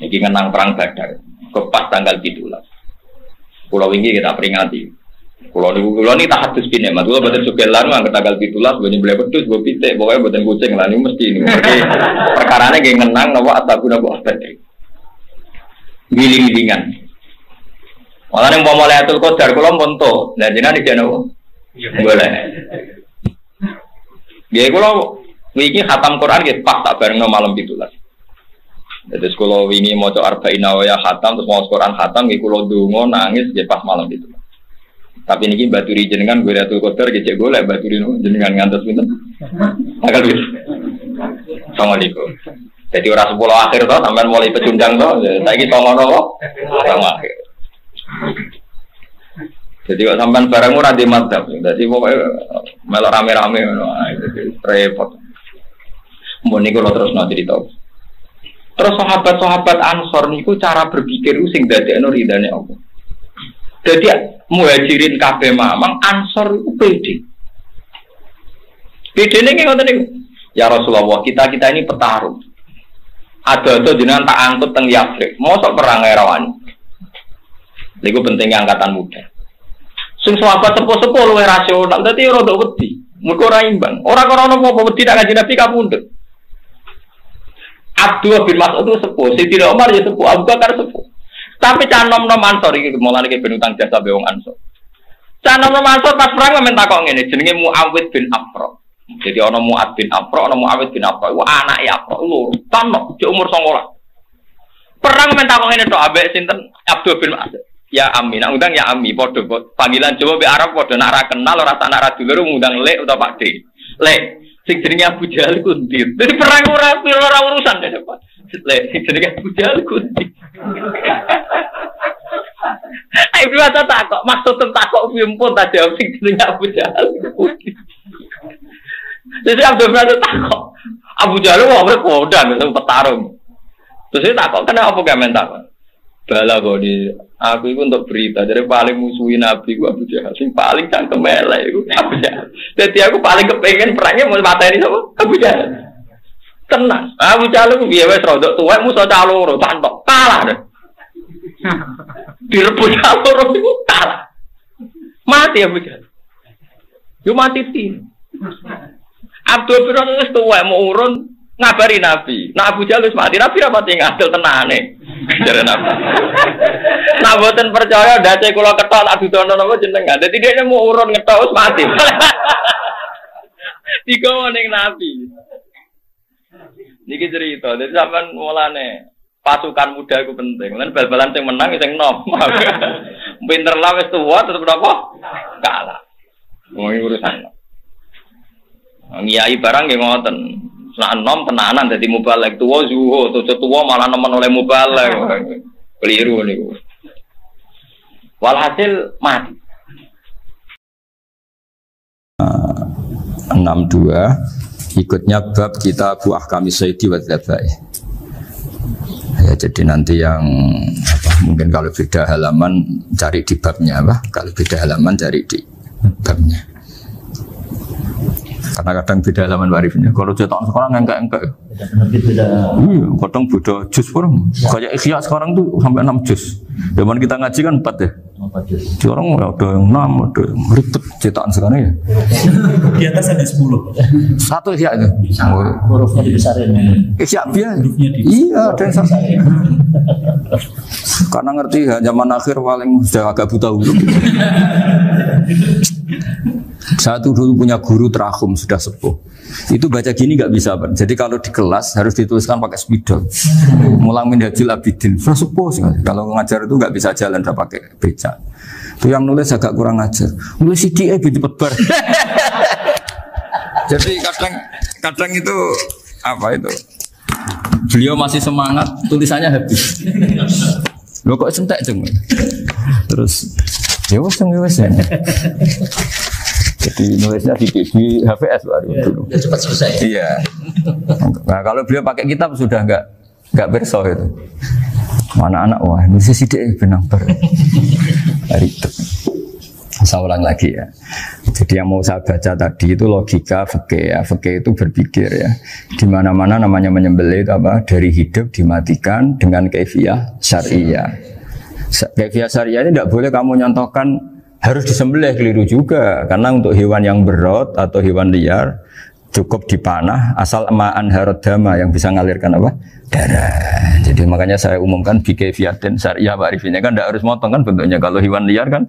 Niki ngenang perang Badar. Kepas tanggal 17. Pulau wingi kita peringati. Kulo ni tak hadus bine, mas. Kulo boten sugelan mah tanggal 17 bene beli pedhus, go pitik, pokoke boten kucing lah niku mesti niku. Perkarane nggih ngenang napa ataguna kok abad. Giling-gilingan. Malah ning umpama Lailatul Qadar kulo monto, lah jenengan iki napa? Boleh. Nggih kulo wingi khatam Quran nggih pas tak barengno malam 17. Terus kulo wingi maca arba'in nawaya khatam terus maca Quran khatam nggih kulo ndonga nangis nggih pas malam 17. Tapi niki baturi jenengan Lailatul Qadar gecek golek baturi jenengan ngantos pinten? Tanggal piro? Assalamualaikum. Jadi ora 10 akhir to sampean mulai pecundang to, saiki 9 napa? 9 akhir. Jadi kok sampean barang ora di madzhab. Dadi pokoke melok rame-rame ngono. Repot. Mun niku terus cerita. Terus sahabat-sahabat Ansor niku cara berpikir sing dadekno ridane Allah. Jadi muhajirin kabeh mamang Ansor itu pede. Pede ini ngoten niku. Ya Rasulullah, kita ini petarung. Ada jenengan tak angkut teng Yathrib. Mosok perang rawani. Niku pentingnya angkatan muda. Sing sahabat sepuh-sepuh luwih rasional, dadi ora ndok wedi. Mergo ora imbang. Ora krana apa wedi tak Kanjeng Nabi kapundhut. Abdullah bin Mas'ud itu sepuh, Sayyidina Umar ya sepuh, Abu Bakar sepuh. Tapi canom-nom Ansor iki mulane iki ben utang jasa be wong Ansor. Canom-nom Ansor pas perang men takok ngene, jenenge Muawid bin Afra. Jadi ana Muad bin Afra, ana Muawid bin Afra. Iku anake Afra loro. Tanok di umur 19. Perang men takok ngene tok ambek sinten? Abdul bin Mas'ud. Ya Ami, nak undang ya Ami padha panggilan Jawa be Arab padha nak ra kenal ora tak nak ra dulur ngundang Lek utawa Pak D. Lek sing jenenge Abu Jahal ku ndi? Dadi perang ora urusan dene, Pak. Lek sing jenenge Abu Jahal ku ndi? Ayo biasa takok, maksud takok pimpun tak jawab sing jenenge Abu Jahal. Jadi Abdul Razak takok, Abu Jahal wong berkodang itu petarung. Terus dia takok, kenapa gak mentak? Bala kok di aku itu untuk berita, jadi paling musuhin Nabi ku Abu Jahal, sing paling cangkem elek iku Abu Jahal. Jadi aku paling kepengen perangnya mau mateni sapa? Abu Jahal. Tenang, Abu Jahal ku piye wis rodok tuwek musuh caloro tantok kalah deh. Direbut caloro iku kalah. Mati Abu Jahal. Yo mati tin. Abdul bin Razak tuwek mau urun ngabari Nabi. Nah Abu Jahal wis mati, Nabi ra pati ngadil tenane. Jare Nabi. Nah boten percaya dace kula ketok tak dudono napa jenengan. Dadi dhekne mau urun ngetok wis mati. Digawa ning Nabi. Niki cerita, dadi sampean mulane pasukan muda itu penting. Lan bal-balan sing menang sing nom. Pinter lah wis tuwa tetep apa? Kalah. Wong urusan. Ngiyai barang nggih ngoten. Nek enom tenanan dadi mubalek tuwa zuhud, tuwa malah nemen oleh mubalek. Keliru niku. Walhasil mati. 62 ikutnya bab kita buah kami sayyidi wa dzabai. Ya, jadi nanti yang mungkin kalau beda halaman cari di babnya kalau beda halaman cari di babnya. Karena kadang beda halaman warifnya. Kalau cetak sekarang enggak. Iya, kadang beda juz pun. Kayak Ikhya sekarang tuh sampai 6 juz. Zaman kita ngaji kan 4 ya. 4 juz. Sekarang ada yang 6, ada yang ribet cetakan sekarang ya. Di atas ada 10. Satu Ikhya itu. Hurufnya dibesarin. Ikhya biasa. Iya, ada yang sama. Karena ngerti ya, zaman akhir paling sudah agak buta huruf. Saya tuh dulu punya guru terakhum sudah sepuh. Itu baca gini nggak bisa, Pak. Jadi kalau di kelas harus dituliskan pakai spidol. Mulang Minhajul Abidin, sudah sepuh sekali. Kalau ngajar itu nggak bisa jalan, udah pakai beca. Itu yang nulis agak kurang ajar. Nulis CDE cepet bar. Jadi kadang itu apa itu? Beliau masih semangat, tulisannya habis. Lo kok sentek ceng? Terus ya wes ya. Jadi nulisnya di HVS baru dulu. Ya cepat selesai. Iya. Nah kalau beliau pakai kitab sudah nggak berso itu. Anak-anak wah nulisnya sidik benang ber. Hari itu. Saya ulang lagi ya. Jadi yang mau saya baca tadi itu logika fikih ya. Fikih itu berpikir ya. Di mana-mana namanya menyembelih itu apa? Dari hidup dimatikan dengan kaifiyah syariah. Kaifiyah syariah ini tidak boleh kamu nyontohkan harus disembelih, keliru juga. Karena untuk hewan yang berat atau hewan liar cukup dipanah asal ma'an harodama yang bisa mengalirkan apa? Darah. Jadi makanya saya umumkan bikaifiyatin syariah Pak Arifin kan tidak harus motong kan bentuknya. Kalau hewan liar kan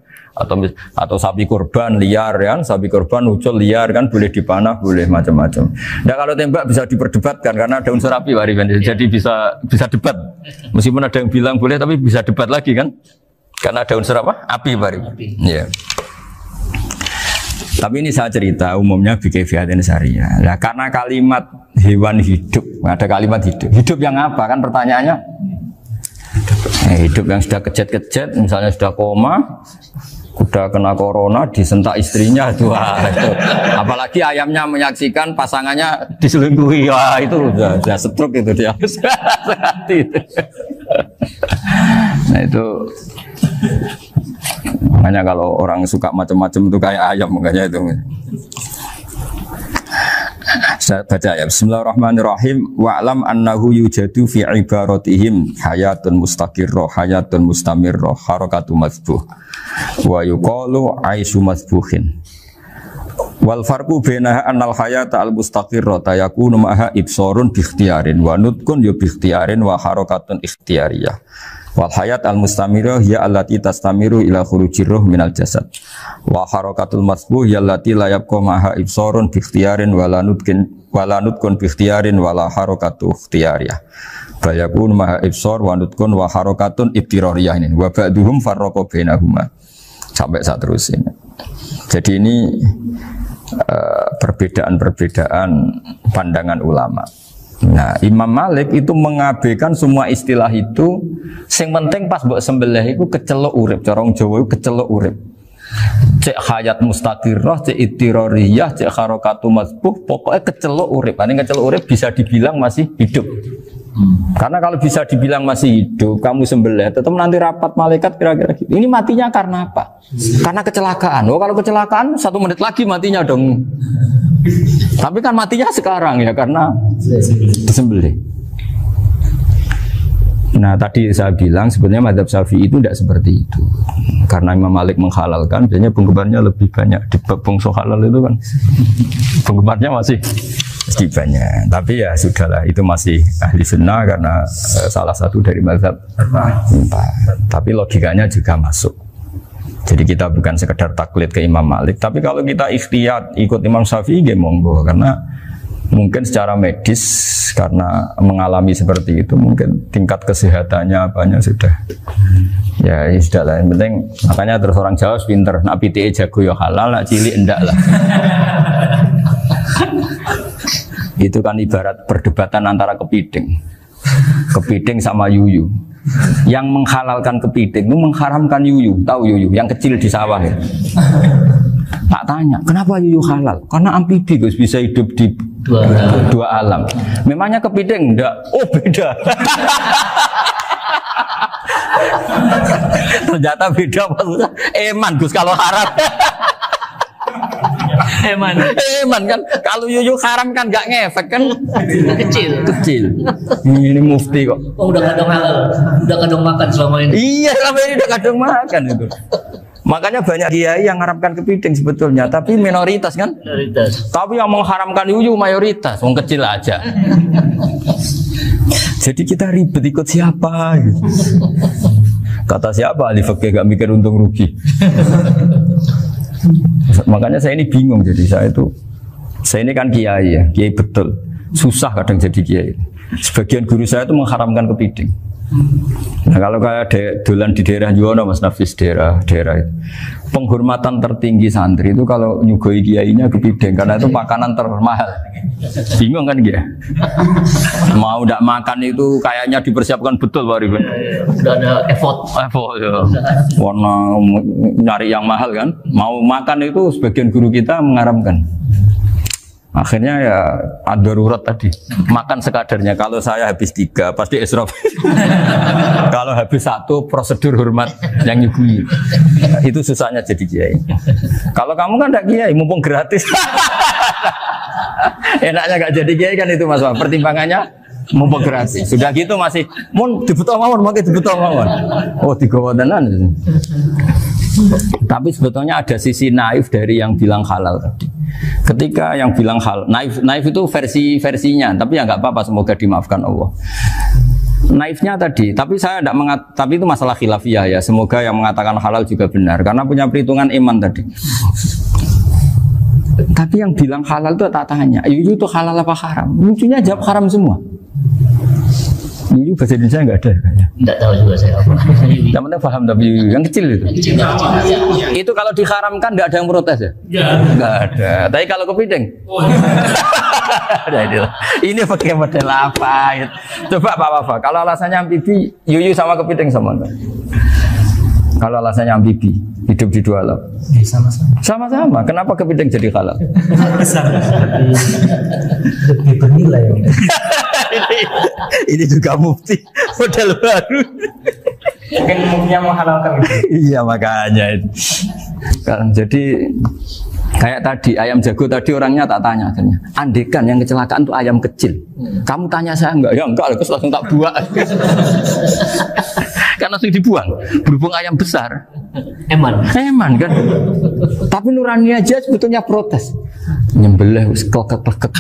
atau sapi kurban liar kan, sapi kurban ucul liar kan boleh dipanah, boleh macam-macam. Nah kalau tembak bisa diperdebatkan karena ada unsur api Pak Arifin. Jadi bisa debat. Meskipun ada yang bilang boleh tapi bisa debat lagi kan? Karena ada unsur apa? Api Pak Arifin. Iya. Tapi ini saya cerita umumnya bikaifiyatin syariah. Nah, karena kalimat hewan hidup, ada kalimat hidup. Hidup yang apa? Kan pertanyaannya. Hidup yang sudah kejet-kejet, misalnya sudah koma, sudah kena corona, disentak istrinya, itu. Apalagi ayamnya menyaksikan pasangannya diselingkuhi, wah itu sudah stroke itu dia. Nah itu. Makanya kalau orang suka macam-macam itu kayak ayam makanya itu. Saya baca ya. Bismillahirrahmanirrahim. Wa'lam annahu yujadu fi ibaratihim hayatun mustaqirrah, hayatun mustamirrah, harakatu mazbuh. Wa yuqalu aisyu mazbuhin. Wal farqu bainaha annal hayata al mustaqirrah yakunu ma'ha ibsarun bi ikhtiyarin wa nutqun bi ikhtiyarin wa harakatun ikhtiyariyah. Wal hayat al mustamirah ya allati tastamiru ila khurujir ruh minal jasad. Wa harakatul masbuh ya allati la yabqa maha ibsarun bi ikhtiyarin wala nutkun bi ikhtiyarin wala harakatu ikhtiyariyah. Bal yakun maha ibsar wa nutkun wa harakatun ibtirariyah ini. Wa ba'duhum farraqa bainahuma. Sampai saat terus ini. Jadi ini perbedaan-perbedaan pandangan ulama. Nah, Imam Malik itu mengabaikan semua istilah itu. Sing penting pas mbok sembelih iku kecelok urip, cara wong Jawa iku kecelok urip. Cek hayat mustaqirrah, cek ittirariyah, cek harakatu mazbuh, pokoknya kecelok urip. Ini kecelok urip bisa dibilang masih hidup. Karena kalau bisa dibilang masih hidup, kamu sembelih, tetap nanti rapat malaikat kira-kira gitu. Ini matinya karena apa? Karena kecelakaan. Oh, kalau kecelakaan 1 menit lagi matinya dong. Tapi kan matinya sekarang ya karena disembelih. Nah tadi saya bilang sebenarnya mazhab Syafi'i itu tidak seperti itu. Karena Imam Malik menghalalkan, biasanya penggemarnya lebih banyak. Di bab bongso halal itu kan penggemarnya masih banyak. Tapi ya sudahlah, itu masih ahli sunnah karena salah satu dari mazhab 4. Tapi logikanya juga masuk. Jadi kita bukan sekedar taklid ke Imam Malik, tapi kalau kita ikhtiyat ikut Imam Syafi'i, ya monggo. Karena Mungkin secara medis karena mengalami seperti itu mungkin tingkat kesehatannya apanya sudah ya sudah lah. Yang penting makanya terus orang Jawa pinter. Nak PTE jago ya halal, nak cilik enggak lah. Itu kan ibarat perdebatan antara kepiting sama yuyu. Yang menghalalkan kepiting itu mengharamkan yuyu. Tahu yuyu yang kecil di sawah ya. Tak tanya, kenapa yuyu halal? Karena amfibi Gus, bisa hidup di dua alam. Memangnya kepiting enggak? Oh beda. Ternyata beda maksudnya. Eman Gus kalau haram. Eman kan kalau yuyu haram kan nggak ngefek kan kecil. Ini mufti kok. Oh udah kadang halal, udah kadang makan selama ini. Iya selama ini udah kadang makan itu. Makanya banyak kiai yang mengharamkan kepiting sebetulnya, tapi minoritas kan. Minoritas. Tapi yang mengharamkan yuyu mayoritas, wong kecil aja. Jadi kita ribet ikut siapa? Gitu. Kata siapa ahli fikih gak mikir untung rugi. Makanya saya ini bingung, jadi saya ini kan kiai ya, kiai betul, susah kadang jadi kiai. Sebagian guru saya itu mengharamkan kepiting. Nah kalau kayak dolan di daerah Juwono Mas Nafis daerah itu, penghormatan tertinggi santri itu kalau nyugoi kiainya kepiting karena itu makanan termahal. Bingung kan dia? Mau tidak makan itu kayaknya dipersiapkan betul Pak Rifan. Sudah ada effort ya. Warna nyari yang mahal kan. Mau makan itu sebagian guru kita mengharamkan. Akhirnya ya ada darurat tadi. Makan sekadarnya. Kalau saya habis 3 pasti israf. Kalau habis 1 prosedur hormat yang nyugui. Itu susahnya jadi kiai. Kalau kamu kan tidak kiai, mumpung gratis. Enaknya gak jadi kiai kan itu Mas. Pertimbangannya mumpung gratis. Sudah gitu masih mun dibutuh mawon, makai dibutuh mawon. Oh digawa tenan. Tapi sebetulnya ada sisi naif dari yang bilang halal tadi. Ketika yang bilang halal, naif itu versinya, tapi ya nggak apa-apa, semoga dimaafkan Allah. Naifnya tadi, tapi saya tidak tapi itu masalah khilafiyah ya. Semoga yang mengatakan halal juga benar, karena punya perhitungan iman tadi. Tapi yang bilang halal itu tak tanya, itu halal apa haram? Lucunya jawab haram semua. Ini bahasa Indonesia nggak ada kayaknya. Nggak tahu juga saya apa. Yang penting paham tapi yang kecil itu. Itu kalau diharamkan nggak ada yang protes ya? Nggak ada. Tapi kalau kepiting, ini pakai model apa? Coba Pak. Kalau alasannya amfibi, yuyu sama kepiting sama enggak? Kalau alasannya amfibi, hidup di 2 alam. Sama-sama. Kenapa kepiting jadi halal? Lebih bernilai. Ini juga mufti model baru. Mungkin muftinya menghalalkan itu. Iya makanya itu. Kan jadi kayak tadi ayam jago tadi orangnya tak tanya akhirnya. Andekan yang kecelakaan itu ayam kecil. Kamu tanya saya enggak? Ya enggak, terus langsung tak buang. Kan langsung dibuang. Berhubung ayam besar. Eman kan. Tapi nurani aja sebetulnya protes. Nyembelih kleket-kleket.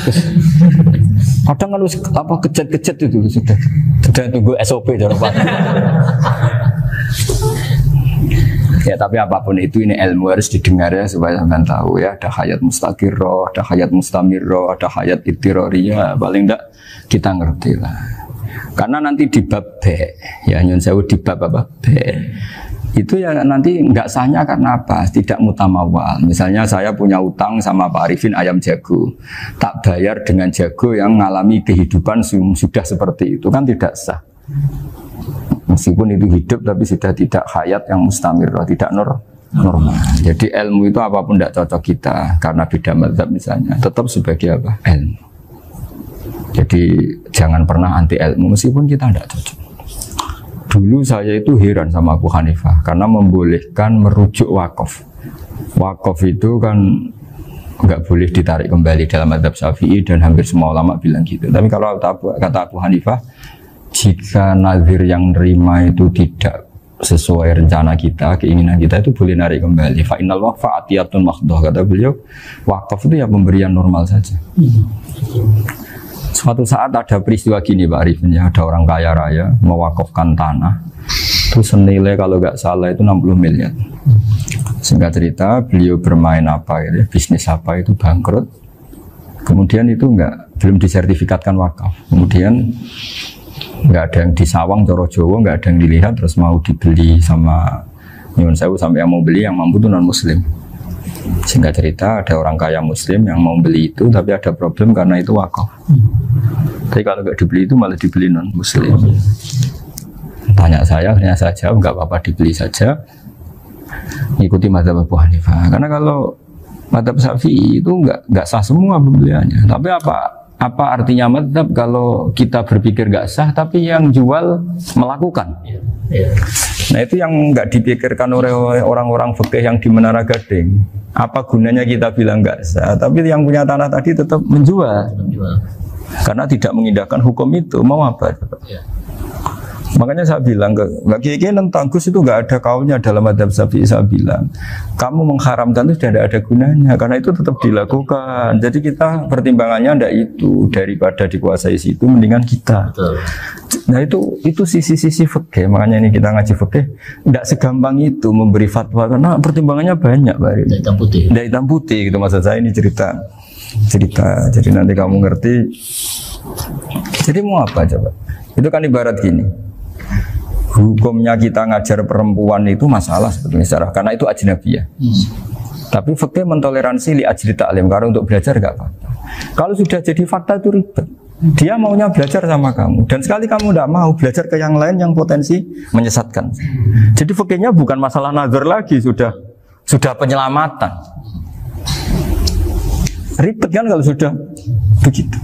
Kadang kalau apa kejet-kejet itu sudah tunggu SOP dari Pak. Ya tapi apapun itu ini ilmu harus didengar ya supaya sampean tahu ya, ada hayat mustaqirroh, ada hayat mustamirroh, ada hayat ittiroriyah, paling enggak kita ngerti lah. Karena nanti di bab B, ya nyun sewu di bab apa B, itu ya nanti nggak sahnya karena apa? Tidak mutamawal. Misalnya saya punya utang sama Pak Arifin ayam jago, tak bayar dengan jago yang mengalami kehidupan sudah seperti itu kan tidak sah. Meskipun itu hidup tapi sudah tidak hayat yang mustamir, tidak normal. Jadi ilmu itu apapun tidak cocok kita karena beda mazhab misalnya, tetap sebagai apa? Ilmu. Jadi jangan pernah anti ilmu meskipun kita tidak cocok. Dulu saya itu heran sama Abu Hanifah karena membolehkan merujuk wakaf. Wakaf itu kan nggak boleh ditarik kembali dalam mazhab Syafi'i dan hampir semua ulama bilang gitu. Tapi kalau kata Abu Hanifah, jika nazir yang nerima itu tidak sesuai rencana kita, keinginan kita, itu boleh narik kembali. Fa innal waqfa atiyatun mahdhah, kata beliau. Wakaf itu ya pemberian normal saja. Suatu saat ada peristiwa gini Pak Arifin ya, ada orang kaya raya mewakafkan tanah, terus senilai kalau nggak salah itu 60 miliar. Singkat cerita beliau bermain apa ya, bisnis apa itu bangkrut. Kemudian itu nggak belum disertifikatkan wakaf. Kemudian nggak ada yang disawang coro Jawa, nggak ada yang dilihat, terus mau dibeli sama nyuwun sewu sampai yang mau beli yang mampu itu non muslim. Singkat cerita ada orang kaya muslim yang mau beli itu tapi ada problem karena itu wakaf. Tapi kalau nggak dibeli itu malah dibeli non muslim. Tanya saya, akhirnya saya jawab nggak apa-apa dibeli saja. Ikuti mazhab Abu Hanifah. Karena kalau mazhab Syafi'i itu nggak sah semua pembeliannya. Tapi apa artinya mazhab kalau kita berpikir nggak sah tapi yang jual melakukan? Nah itu yang nggak dipikirkan oleh orang-orang fikih yang di Menara Gading. Apa gunanya kita bilang nggak sah, tapi yang punya tanah tadi tetap menjual. Karena tidak mengindahkan hukum itu, mau apa? Makanya saya bilang ke Mbak Kiai tentang Gus itu nggak ada kaulnya dalam adab Syafi'i. Saya bilang kamu mengharamkan itu tidak ada gunanya karena itu tetap dilakukan. Jadi kita pertimbangannya ndak itu, daripada dikuasai situ mendingan kita. Betul. Nah itu sisi-sisi fikih. Makanya ini kita ngaji fikih ndak segampang itu memberi fatwa karena pertimbangannya banyak, Pak. Ndak hitam putih. Ndak hitam putih gitu maksud saya, ini cerita. Jadi nanti kamu ngerti. Jadi mau apa coba? Itu kan ibarat gini. Hukumnya kita ngajar perempuan itu masalah sebetulnya karena itu ajnabiyah. Tapi fikih mentoleransi li ajli ta'lim, karena untuk belajar enggak apa-apa. Kalau sudah jadi fakta itu ribet. Dia maunya belajar sama kamu dan sekali kamu tidak mau belajar ke yang lain yang potensi menyesatkan. Jadi fikihnya bukan masalah nazar lagi, sudah penyelamatan. Ribet kan kalau sudah begitu.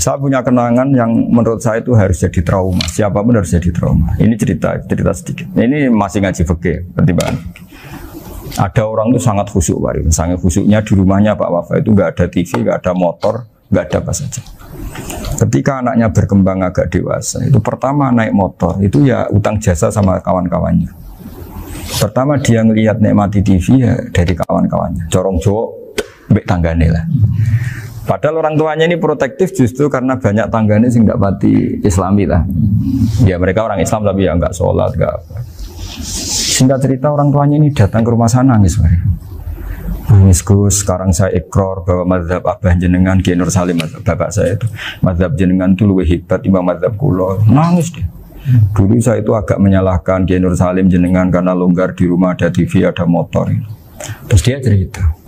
Saya punya kenangan yang menurut saya itu harus jadi trauma. Siapapun harus jadi trauma. Ini cerita sedikit. Ini masih ngaji fikih, pertimbangan. Ada orang itu sangat khusyuk, Pak. Sangat khusyuknya di rumahnya Pak Wafa itu nggak ada TV, nggak ada motor, nggak ada apa saja. Ketika anaknya berkembang agak dewasa, itu pertama naik motor, itu ya utang jasa sama kawan-kawannya. Pertama dia ngelihat nikmati TV ya dari kawan-kawannya. Corong Jawa, mbek tanggane lah. Padahal orang tuanya ini protektif justru karena banyak tangganya sih nggak pati Islami lah. Ya mereka orang Islam tapi ya nggak sholat, nggak apa. Singkat cerita orang tuanya ini datang ke rumah sana nangis, nangis Gus. Sekarang saya ikrar bahwa mazhab abah jenengan Kiai Nur Salim, bapak saya itu mazhab jenengan itu lebih hebat timbang mazhab kula. Nangis dia. Dulu saya itu agak menyalahkan Kiai Nur Salim jenengan karena longgar di rumah ada TV ada motor. Terus dia cerita.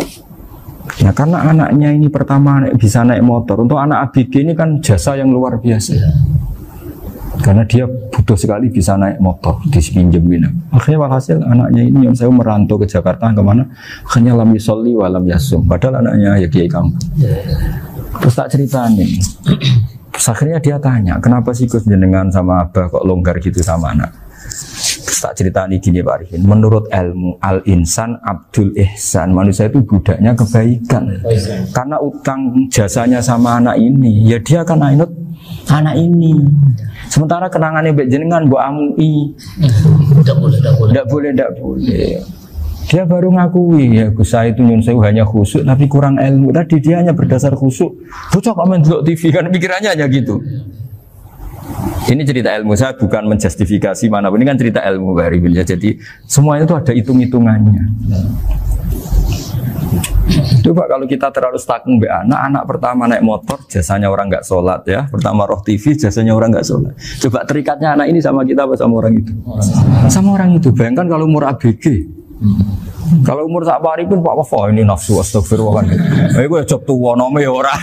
Nah karena anaknya ini pertama bisa naik motor, untuk anak ABG ini kan jasa yang luar biasa. Karena dia butuh sekali bisa naik motor, dipinjemin. Akhirnya walhasil anaknya ini yang saya merantau ke Jakarta kemana, hanya lam yusolli wa lam yasum. Padahal anaknya ya kiai kampung. Terus tak ceritanya. Terus akhirnya dia tanya, kenapa sih Gus jenengan sama abah kok longgar gitu sama anak? Tak cerita ini gini Pak Arifin, menurut ilmu al-insan abdul ihsan, manusia itu budaknya kebaikan. Karena utang jasanya sama anak ini, ya dia akan ainut anak ini. Sementara kenangannya mbek jenengan mbok amui, tidak boleh. Dia baru ngakui ya Gus saya itu nyun sewu hanya khusyuk tapi kurang ilmu. Tadi dia hanya berdasar khusyuk. Bocah kok main delok TV kan pikirannya hanya gitu. Ini cerita ilmu, saya bukan menjustifikasi manapun, ini kan cerita ilmu Pak Arifin ya. Jadi semuanya itu ada hitung-hitungannya. Coba kalau kita terlalu stagnan be anak pertama naik motor jasanya orang nggak sholat ya, pertama roh TV jasanya orang nggak sholat. Coba terikatnya anak ini sama kita apa sama orang itu? Sama orang itu. Bayangkan kalau umur ABG. Kalau umur sak Arifin Pak Wafa ini nafsu astagfirullah kan. Gue job tua nome ya orang.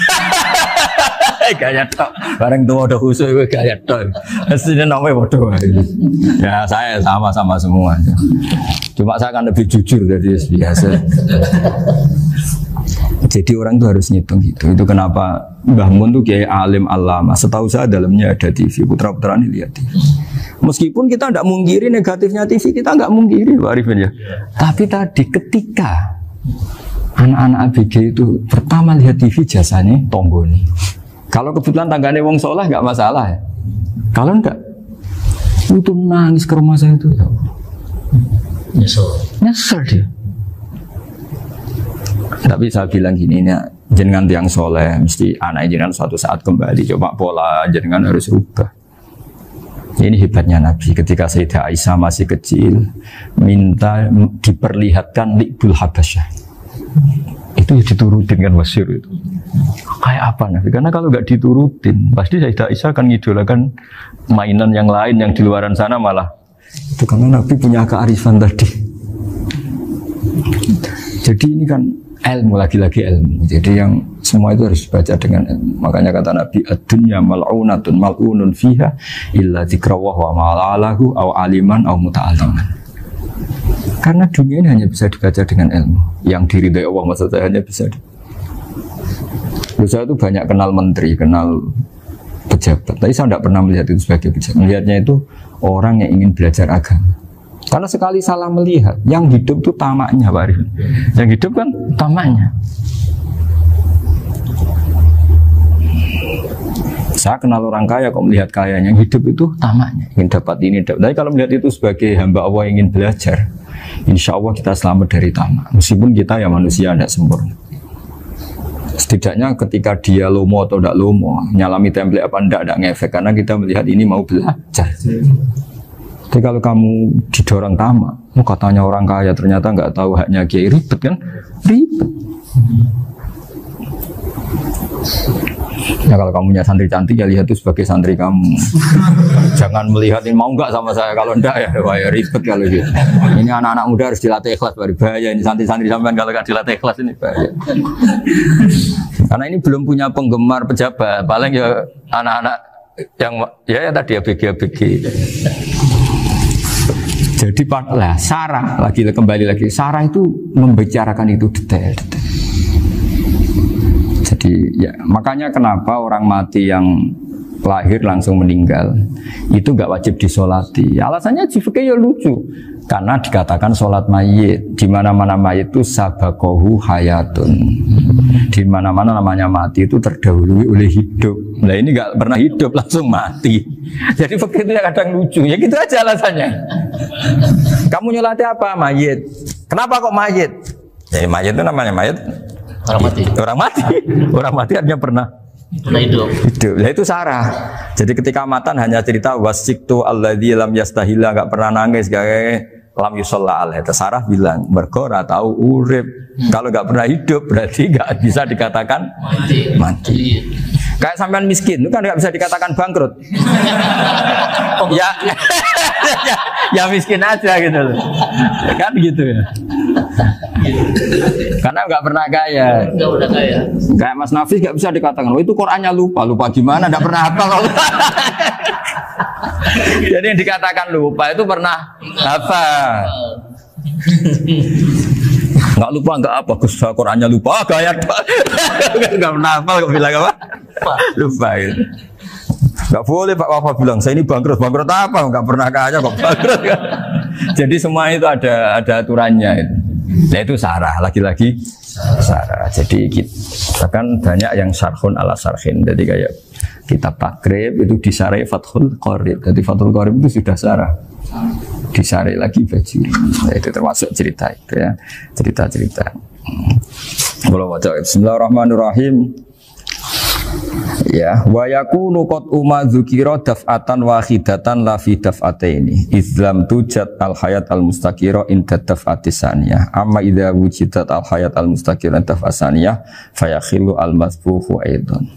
Gaya tok, bareng tua udah khusus gue gaya tok. Aslinya namanya bodoh. Ya saya sama semua. Cuma saya kan lebih jujur dari biasa. Jadi orang itu harus ngitung gitu. Itu kenapa Mbah Mun tuh kayak alim alama. Setahu saya dalamnya ada TV. Putra-putra ini lihat TV. Meskipun kita tidak mungkiri negatifnya TV, kita nggak mungkiri Pak Arifin ya. Tapi tadi ketika anak-anak ABG itu pertama lihat TV jasanya Tonggoni. Kalau kebetulan tanggane wong soleh nggak masalah ya. Kalau enggak, itu nangis ke rumah saya itu. Nyesel dia. Tapi saya bilang gini, ini jenengan tiang soleh, mesti anak jenengan suatu saat kembali. Coba pola jenengan harus rubah. Ini hebatnya Nabi. Ketika Sayyidah Aisyah masih kecil, minta diperlihatkan Li'bul Habasyah. Itu diturutin kan masyhur itu. kayak apa Nabi? Karena kalau nggak diturutin, pasti Sayyidah Aisyah akan ngidolakan mainan yang lain yang di luaran sana malah. Itu karena Nabi punya kearifan tadi. Jadi ini kan ilmu, lagi-lagi ilmu. Jadi yang semua itu harus dibaca dengan ilmu. Makanya kata Nabi, ad-dunya mal'unatun mal'unun fiha illa dzikrawah wa ma'alahu aw aliman aw muta'alliman. Karena dunia ini hanya bisa dibaca dengan ilmu. Yang diridai Allah maksud saya hanya bisa saya itu banyak kenal menteri, kenal pejabat. Tapi saya tidak pernah melihat itu sebagai pejabat. Melihatnya itu orang yang ingin belajar agama. Karena sekali salah melihat, yang hidup itu tamaknya Pak Arif. Yang hidup kan tamaknya. Saya kenal orang kaya kok melihat kayanya, yang hidup itu tamaknya, ingin dapat ini, dapat. Tapi kalau melihat itu sebagai hamba Allah yang ingin belajar, insya Allah kita selamat dari tamak. Meskipun kita ya manusia tidak sempurna. Setidaknya ketika dia lomo atau tidak lomo, nyalami template apa tidak ngefek, karena kita melihat ini mau belajar. Tapi kalau kamu didorong tamak, katanya orang kaya ternyata nggak tahu haknya kiai, ribet kan? Ribet. Ya kalau kamu punya santri cantik ya lihat itu sebagai santri kamu. Jangan melihat ini mau nggak sama saya, kalau enggak ya wah ya ribet kalau gitu. Ini anak-anak muda harus dilatih ikhlas, baru bahaya ini santri-santri sampean kalau nggak dilatih ikhlas ini bahaya. Karena ini belum punya penggemar pejabat, paling ya anak-anak yang ya tadi ABG. Jadi lah Sarah lagi kembali lagi, Sarah itu membicarakan itu detail. Jadi ya makanya kenapa orang mati yang lahir langsung meninggal itu nggak wajib disolati. Alasannya fikih ya lucu, karena dikatakan sholat mayit di mana-mana mayit itu sabakohu hayatun, di mana-mana namanya mati itu terdahului oleh hidup. Nah ini nggak pernah hidup langsung mati. Jadi fikih itu kadang lucu. Ya gitu aja alasannya. Kamu nyolati apa? Mayit. Kenapa kok mayit? Ya mayit itu namanya mayit. Orang mati. Orang mati. Orang mati artinya pernah hidup. Nah itu Sarah. Jadi ketika matan hanya cerita wasiktu alladzi lam yastahila, enggak pernah nangis, kayak lam yusalla alaih. Sarah bilang mergo ora tau urip. Kalau enggak pernah hidup berarti enggak bisa dikatakan mati. Kayak sampean miskin itu kan enggak bisa dikatakan bangkrut. ya, ya miskin aja gitu loh. Kan gitu ya. Karena nggak pernah kaya. Nggak pernah kaya. Kayak Mas Nafis nggak bisa dikatakan, oh itu Qurannya lupa gimana? Nggak pernah hafal. Jadi yang dikatakan lupa itu pernah hafal. Nggak lupa nggak apa, Gus Qurannya lupa, gaya nggak pernah hafal kok bilang apa? Lupa itu. Nggak boleh Pak Wafa bilang saya ini bangkrut apa? Nggak pernah kaya kok bangkrut. Jadi semua itu ada aturannya itu. Nah itu Sarah, lagi-lagi Sarah. Jadi kita kan banyak yang syarhun ala syarhin. Jadi kayak kitab takrib itu disarai Fathul Qorib. Jadi Fathul Qorib itu sudah Sarah. Disarai lagi Bajuri. Nah, itu termasuk cerita itu ya. Cerita-cerita. Bismillahirrahmanirrahim. Ya, wa yakunu qad dzukira daf'atan wahidatan la fi daf'ataini izlam tujad al hayat al mustaqira inda daf'atis saniyah amma idza wujidat al hayat al mustaqira inda daf'as saniyah fayakhilu al masbuhu aidan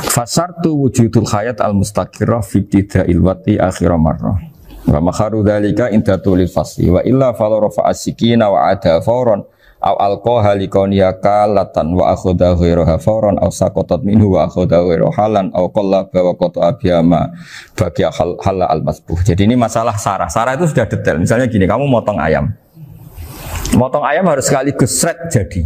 fasartu wujudul hayat al mustaqira fi ibtida'il wati akhir marrah wa makharu dzalika inda tulil fasli wa illa fala rafa'a sikina wa ada fawran aw alqaha liqawniyaka latan wa akhudha ghairaha fawran aw saqatat minhu wa akhudha ghairu halan aw qallaba wa qata abiyama bagi hal al masbuh. Jadi ini masalah Sarah. Sarah itu sudah detail. Misalnya gini, kamu motong ayam. Motong ayam harus sekaligus shred jadi.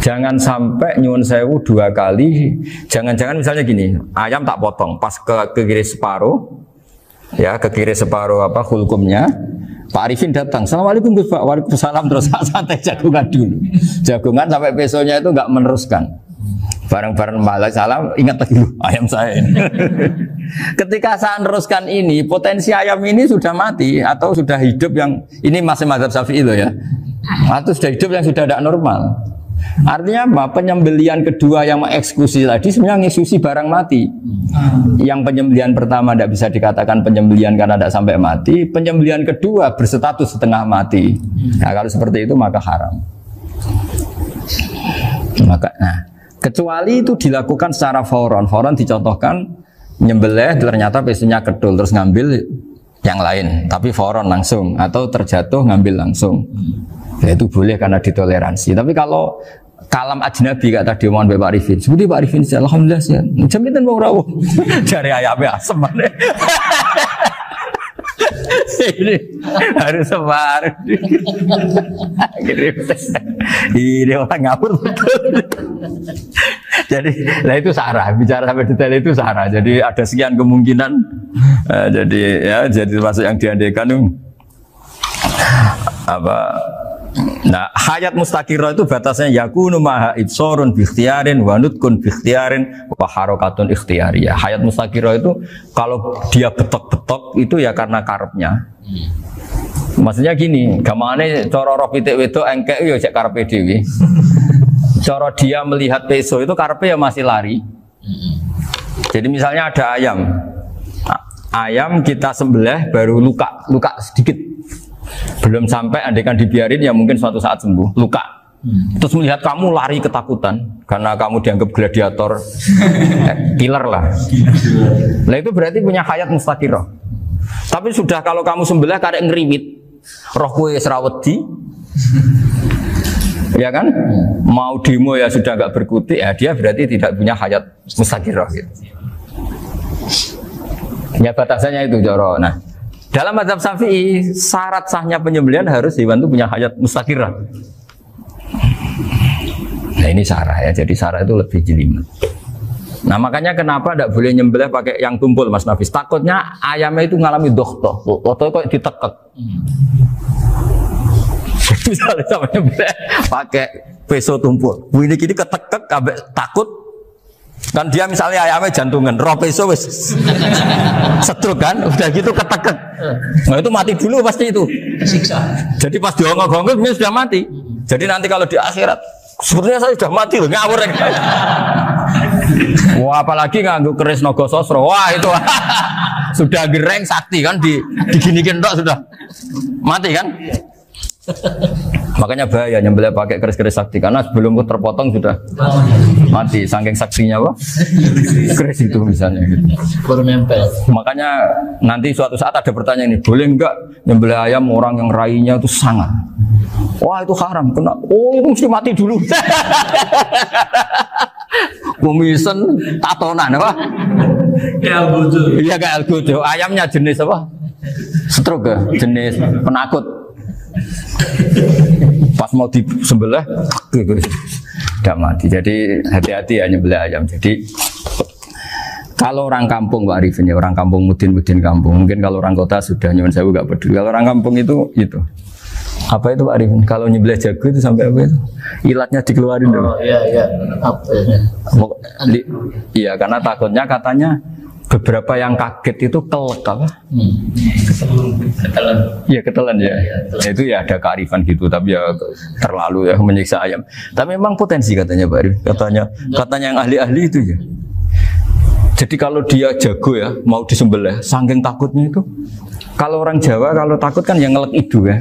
Jangan sampai nyuwun sewu dua kali. Jangan-jangan misalnya gini, ayam tak potong pas ke kiri separuh. Ya, ke kiri separuh apa hulkumnya. Pak Arifin datang, assalamualaikum Gus Pak, waalaikumsalam, terus santai jagungan dulu. Jagungan sampai besoknya itu nggak meneruskan. Bareng-bareng malah salam, ingat lagi ayam saya ini. Ketika saya meneruskan ini, potensi ayam ini sudah mati atau sudah hidup yang ini masih mazhab Syafi'i loh ya. Atau sudah hidup yang sudah tidak normal. Artinya apa? Penyembelian kedua yang mengeksekusi tadi sebenarnya ngeksekusi barang mati. Yang penyembelian pertama tidak bisa dikatakan penyembelian karena tidak sampai mati. Penyembelian kedua berstatus setengah mati. Nah kalau seperti itu maka haram. Maka, nah, kecuali itu dilakukan secara fauron. Fauron dicontohkan nyembelih ternyata pesunya kedul terus ngambil yang lain, tapi fauron langsung atau terjatuh ngambil langsung. Ya, itu boleh karena ditoleransi. Tapi kalau kalam ajnabi kata tadi mohon Pak Arifin, seperti Pak Arifin alhamdulillah sih. Jaminan mau rawuh. Cari ayamnya asem mana. Ini harus sebar. Ini orang ngawur betul. Jadi, nah itu sarah. Bicara sampai detail itu sarah. Jadi ada sekian kemungkinan. Jadi ya, jadi termasuk yang diandaikan apa? Nah, hayat mustaqirah itu batasnya yakunu maha ibsorun bikhtiarin wa nutkun bikhtiarin wa harokatun ikhtiyariyah. Hayat mustaqirah itu kalau dia betok-betok itu ya karena karepnya. Maksudnya gini, gamane cara roh pitik wedok engkek yo cek karepe dhewe. Cara dia melihat peso itu karepe ya masih lari. Jadi misalnya ada ayam. Ayam kita sembelih baru luka sedikit. Belum sampai andaikan dibiarin ya mungkin suatu saat sembuh, luka. Terus melihat kamu lari ketakutan karena kamu dianggap gladiator, killer lah. Nah itu berarti punya hayat mustaqirah. Tapi sudah kalau kamu sembelih karek ngeriwit, roh kowe serawedi, ya kan? Mau demo ya sudah nggak berkutik, ya dia berarti tidak punya hayat mustaqirah gitu. Ya batasannya itu Joro. Nah, dalam mazhab Syafi'i syarat sahnya penyembelihan harus hewan itu punya hayat mustaqirah. Nah ini sarah ya, jadi sarah itu lebih jelimet. Nah makanya kenapa tidak boleh nyembelih pakai yang tumpul Mas Nafis? Takutnya ayamnya itu ngalami dohtoh, atau kok ditekek. Misalnya sama nyembelih pakai peso tumpul, ini kini ketekek, takut. Kan dia misalnya ayamnya jantungan, roh peso wis setruk kan, udah gitu ketekek. Nah itu mati dulu pasti itu. Tersiksa. Jadi pas diongok-ongok dia sudah mati. Jadi nanti kalau di akhirat, sebenarnya saya sudah mati loh, ngawur. Wah apalagi nganggo keris naga sosro, wah itu sudah gereng sakti kan, diginikin tok sudah mati kan. Makanya bahaya nyembelih pakai keris-keris sakti karena sebelum terpotong sudah mati saking saksinya apa? Keris itu misalnya gitu. Baru nempel. Makanya nanti suatu saat ada pertanyaan ini, boleh enggak nyembelih ayam orang yang rainya itu sangat? Wah itu haram, kena. Oh itu mesti mati dulu. Kumisen tatonan apa? Ya algojo. Iya kayak algojo. Ayamnya jenis apa? Stroke ya? Jenis penakut. Pas mau disembelih tidak mati. Jadi hati-hati ya nyembelih ayam. Jadi kalau orang kampung Pak Arifin ya, orang kampung mudin kampung. Mungkin kalau orang kota sudah nyuwun sewu gak peduli. Kalau orang kampung itu apa itu Pak Arifin? Kalau nyembelih jago itu sampai apa itu? Ilatnya dikeluarin dulu. Oh iya. Apa ya? Iya karena takutnya katanya beberapa yang kaget itu kelek apa? Ketelan. Iya ketelan ya. Ya. Itu ya ada kearifan gitu, tapi ya terlalu ya menyiksa ayam. Tapi memang potensi katanya Pak Arif. Katanya yang ahli-ahli itu ya. Jadi kalau dia jago ya mau disembelih, saking takutnya itu. Kalau orang Jawa kalau takut kan yang ngelek idu ya.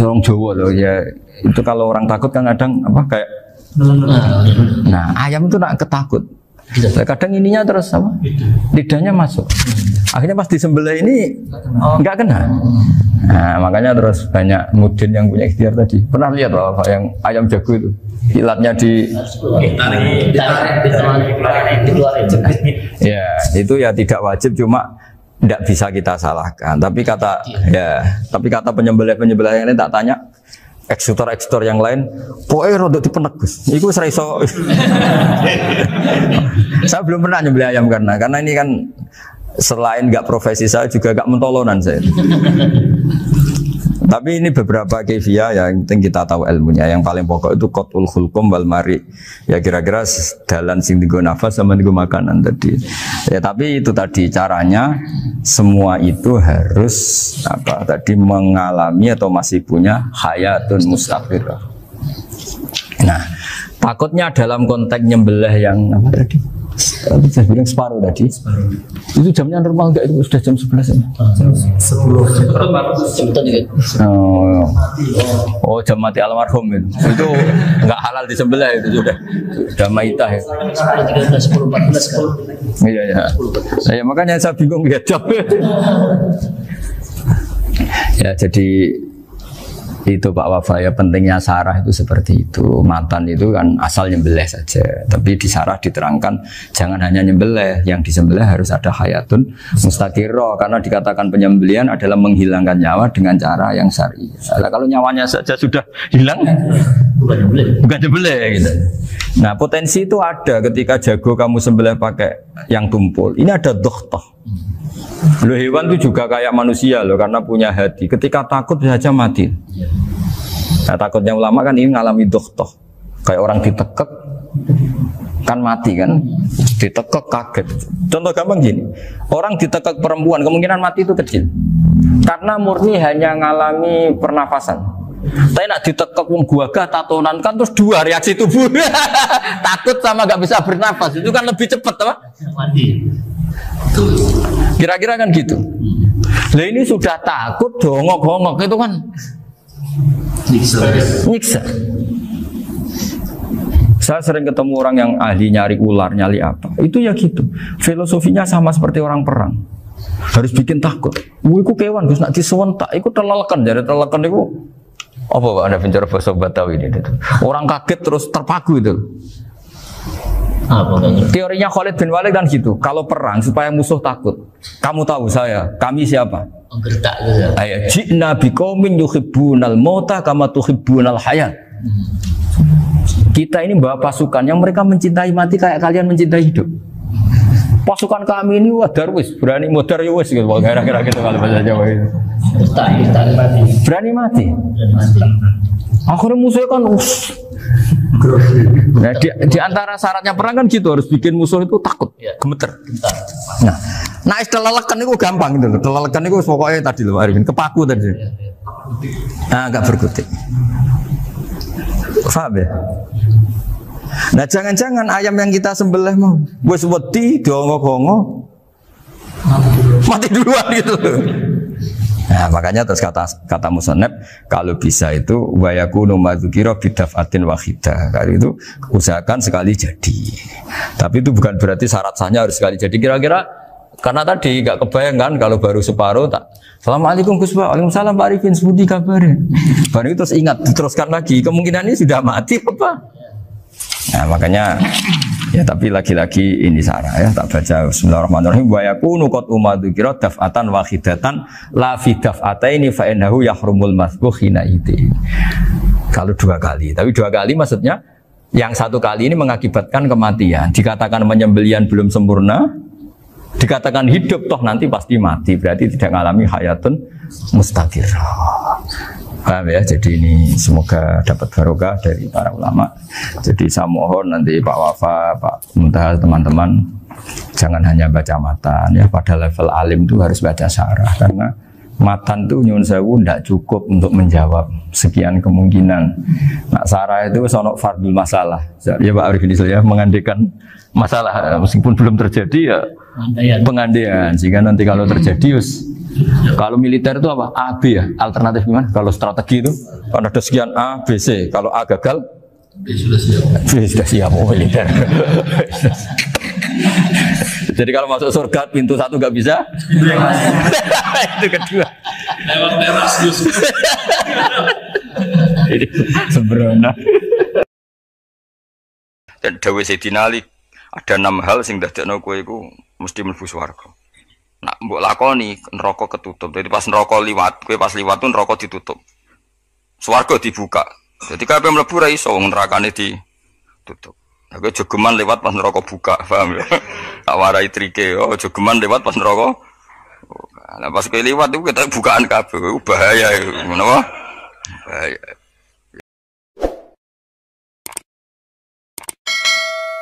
Orang Jawa loh ya. Itu kalau orang takut kan kadang apa kayak. Nah ayam itu nak ketakut. Kadang ininya terus apa? Lidahnya masuk. Akhirnya pas disembelih ini nggak kena. Nah, makanya terus banyak mudin yang punya ikhtiar tadi. Pernah lihat loh apa yang ayam jago itu? Ilatnya ditarik. Ya, itu ya tidak wajib, cuma tidak bisa kita salahkan. Tapi kata penyembelih yang lain tak tanya. Eksekutor yang lain, pokoknya rodok dipenegus. Iku seraiso. Saya belum pernah nyembelih ayam karena ini kan selain nggak profesi saya juga nggak mentolonan saya. Tapi ini beberapa kefiah yang penting kita tahu ilmunya. Yang paling pokok itu qatul khulqum wal mari. Ya kira-kira dalan sing digo nafas sama digo makanan tadi. Ya tapi itu tadi caranya semua itu harus mengalami atau masih punya hayatun mustaqirah. Nah, takutnya dalam konteks nyembelih yang apa tadi? Saya bilang separuh tadi. Itu jamnya normal enggak? Itu sudah jam 11 ya? Jam 10. Oh, jam mati almarhum itu. Itu enggak halal disembelih itu sudah maitah ya. 10.14 kan. Iya ya. Ya makanya saya bingung ya jam. Ya jadi itu Pak Wafa ya, pentingnya sarah itu seperti itu. Matan itu kan asal nyembelih saja, tapi di sarah diterangkan jangan hanya nyembelih, yang disembelih harus ada hayatun mustaqirrah, karena dikatakan penyembelihan adalah menghilangkan nyawa dengan cara yang syar'i. Nah, kalau nyawanya saja sudah hilang bukan nyembelih gitu. Nah potensi itu ada ketika jago kamu sembelih pakai yang tumpul, ini ada dokhtoh. Loh, hewan itu juga kayak manusia loh, karena punya hati. Ketika takut bisa saja mati. Nah, takutnya ulama kan ini ngalami dokhtoh. Kayak orang ditekek kan mati kan, ditekek kaget. Contoh gampang gini, orang ditekek perempuan kemungkinan mati itu kecil, karena murni hanya ngalami pernafasan. Tapi nak ditekek wong gagah tatonan kan terus dua reaksi tubuh. Takut sama gak bisa bernafas, itu kan lebih cepat apa? Mati. Kira-kira kan gitu. Lah ini sudah takut dongok-dongok itu kan nyiksa. Saya sering ketemu orang yang ahli nyari ular, nyari apa. Itu ya gitu. Filosofinya sama seperti orang perang. Harus bikin takut. Iku kewan Gus nak disewentak, iku telelekan, jadi telelekan iku apa Pak Anda bicara bahasa Batawi ini? Orang kaget terus terpaku itu. Teorinya Khalid bin Walid kan gitu. Kalau perang supaya musuh takut. Kamu tahu saya, kami siapa? Menggertak gitu ya. Ayat ji'na biqaumin yuhibbunal mauta kama tuhibbunal hayat. Kita ini bawa pasukan yang mereka mencintai mati kayak kalian mencintai hidup. Pasukan kami ini wah darwis, berani modar ya wis gitu. Kira-kira gitu kalau bahasa Jawa itu. Berani mati. Akhirnya musuhnya kan nah, di antara syaratnya perang kan gitu, harus bikin musuh itu takut, gemeter. Nah istilah lelekan itu gampang gitu loh. Lelekan itu pokoknya tadi loh Arifin, kepaku tadi. Nah agak berkutik. Paham ya? Nah jangan-jangan ayam yang kita sembelih mau wis wedi dongok-dongok mati duluan gitu. Nah makanya terus kata musannaf kalau bisa itu wa yakunu madzukira bidafatin wahidah. Kali itu usahakan sekali jadi. Tapi itu bukan berarti syarat sahnya harus sekali jadi. Kira-kira karena tadi nggak kebayangkan kalau baru separuh tak. Assalamualaikum Gus Pak. Waalaikumsalam Pak Arifin. Sebudi kabarnya. Baru itu terus ingat diteruskan lagi. Kemungkinan ini sudah mati apa? Nah makanya ya tapi lagi-lagi ini sarah ya, tak baca bismillahirrahmanirrahim wa yakunu qad umadzukira daf'atan wahidatan la fi daf'ataini fa innahu yahrumul masbuh hina idi. Kalau dua kali, tapi dua kali maksudnya yang satu kali ini mengakibatkan kematian. Dikatakan penyembelian belum sempurna, dikatakan hidup toh nanti pasti mati, berarti tidak mengalami hayatun mustaqirrah. Paham ya? Jadi ini semoga dapat barokah dari para ulama. Jadi saya mohon nanti Pak Wafa, Pak Muntaha, teman-teman jangan hanya baca matan ya, pada level alim itu harus baca syarah, karena matan itu nyun sewu tidak cukup untuk menjawab sekian kemungkinan. Nah syarah itu sono fardul masalah ya Pak Arifin ya, mengandekan masalah meskipun belum terjadi ya pengandaian, sehingga nanti kalau terjadi kalau militer itu apa? A, B ya? Alternatif gimana? Kalau strategi itu kalau ada sekian A, B, C. Kalau A gagal B sudah siap. B sudah siap, oh militer. Jadi kalau masuk surga pintu satu nggak bisa, itu kedua. Lewat teras justru. Ini sembrono. Dan Dawe Sayyidina Ali ada 6 hal sing dadekno kowe iku mesti mlebu swarga. Nak mbok lakoni neraka ketutup. Jadi pas neraka liwat, kowe pas liwat tuh neraka ditutup. Swarga dibuka. Jadi kabeh mlebu ra iso wong nerakane ditutup. Nah, kowe jogeman lewat pas neraka buka, paham ya? Tak warai trike, oh jogeman lewat pas neraka. Nah pas kowe liwat itu kita bukaan kabeh, bahaya itu. Menapa? Bahaya.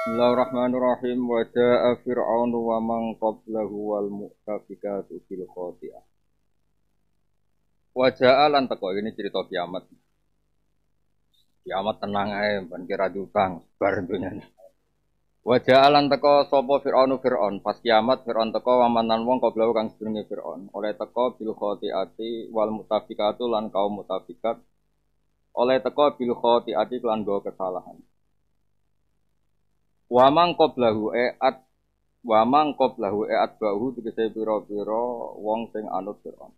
Bismillahirrahmanirrahim. Wa jaa fir'aun wa man qablahu wal mu'tafikatu bil khati'ah. Wa jaa lan teko ini cerita kiamat. Kiamat tenang ae ben kira diutang bar dunyane. Wa ja'alan teka sapa Fir'aun pas kiamat Fir'aun teka wamanan wong qablahu kang sedurunge Fir'aun oleh teka bil khotiati wal mutafikatu lan kaum mutafikat oleh teka bil khotiati lan go kesalahan wa mang qablahu bahu tegese pira-pira wong sing anut Fir'aun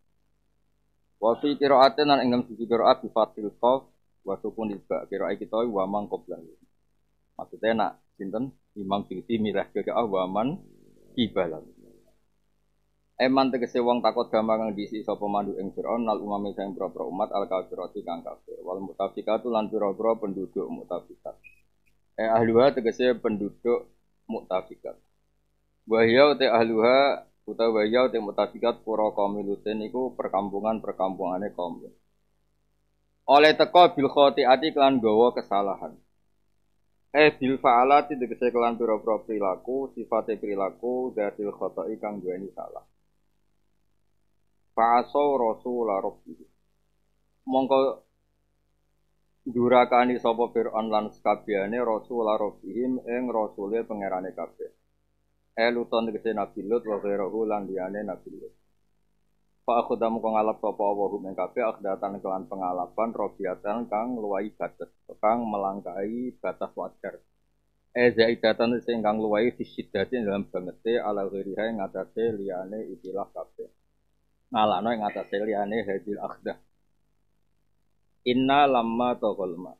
wa fi qira'atin lan ing siji qira'at bi fatil qaf wa sukun isba qira'at kita wa mang qablahu maksudnya nak sinten Imam Suyuti mirah ke awaman ibalan. Eman tegese wong takut gampang ngisi sapa mandu ing Firaun nal umame sing pro umat al kafirati kang kafir wal mutafikatu lan pira-pira penduduk mutafikat. Ahluha tegese penduduk mutafikat. Wahya te ahluha utawa wahya te mutafikat pura kaum Lutin iku perkampungane kaum. Oleh teka bil khotiati kelan gawa kesalahan. Bil fa'alati tegese kelan pira-pira perilaku, sifate perilaku datil khoto'i kang duweni salah. Fa'asaw rasul rabbi. Mongko durakani sapa Fir'aun lan sakabehane rasul rabbihim ing rasule pangerane kabeh. Luton tegese Nabi Lut wa ghairuhu lan liyane Nabi Lut. Fa akhdamu kang ngalap sapa wa hum ing kabeh akhdatan kelan pengalapan robiatan kang luwahi batas kang melangkai batas wajar. Zaidatan sing kang luwahi fisidati dalam bangete ala ghiriha ing atase liyane ikilah kabeh. Ngalano ing atase liyane hadil akhdah. Inna lamma taqalma.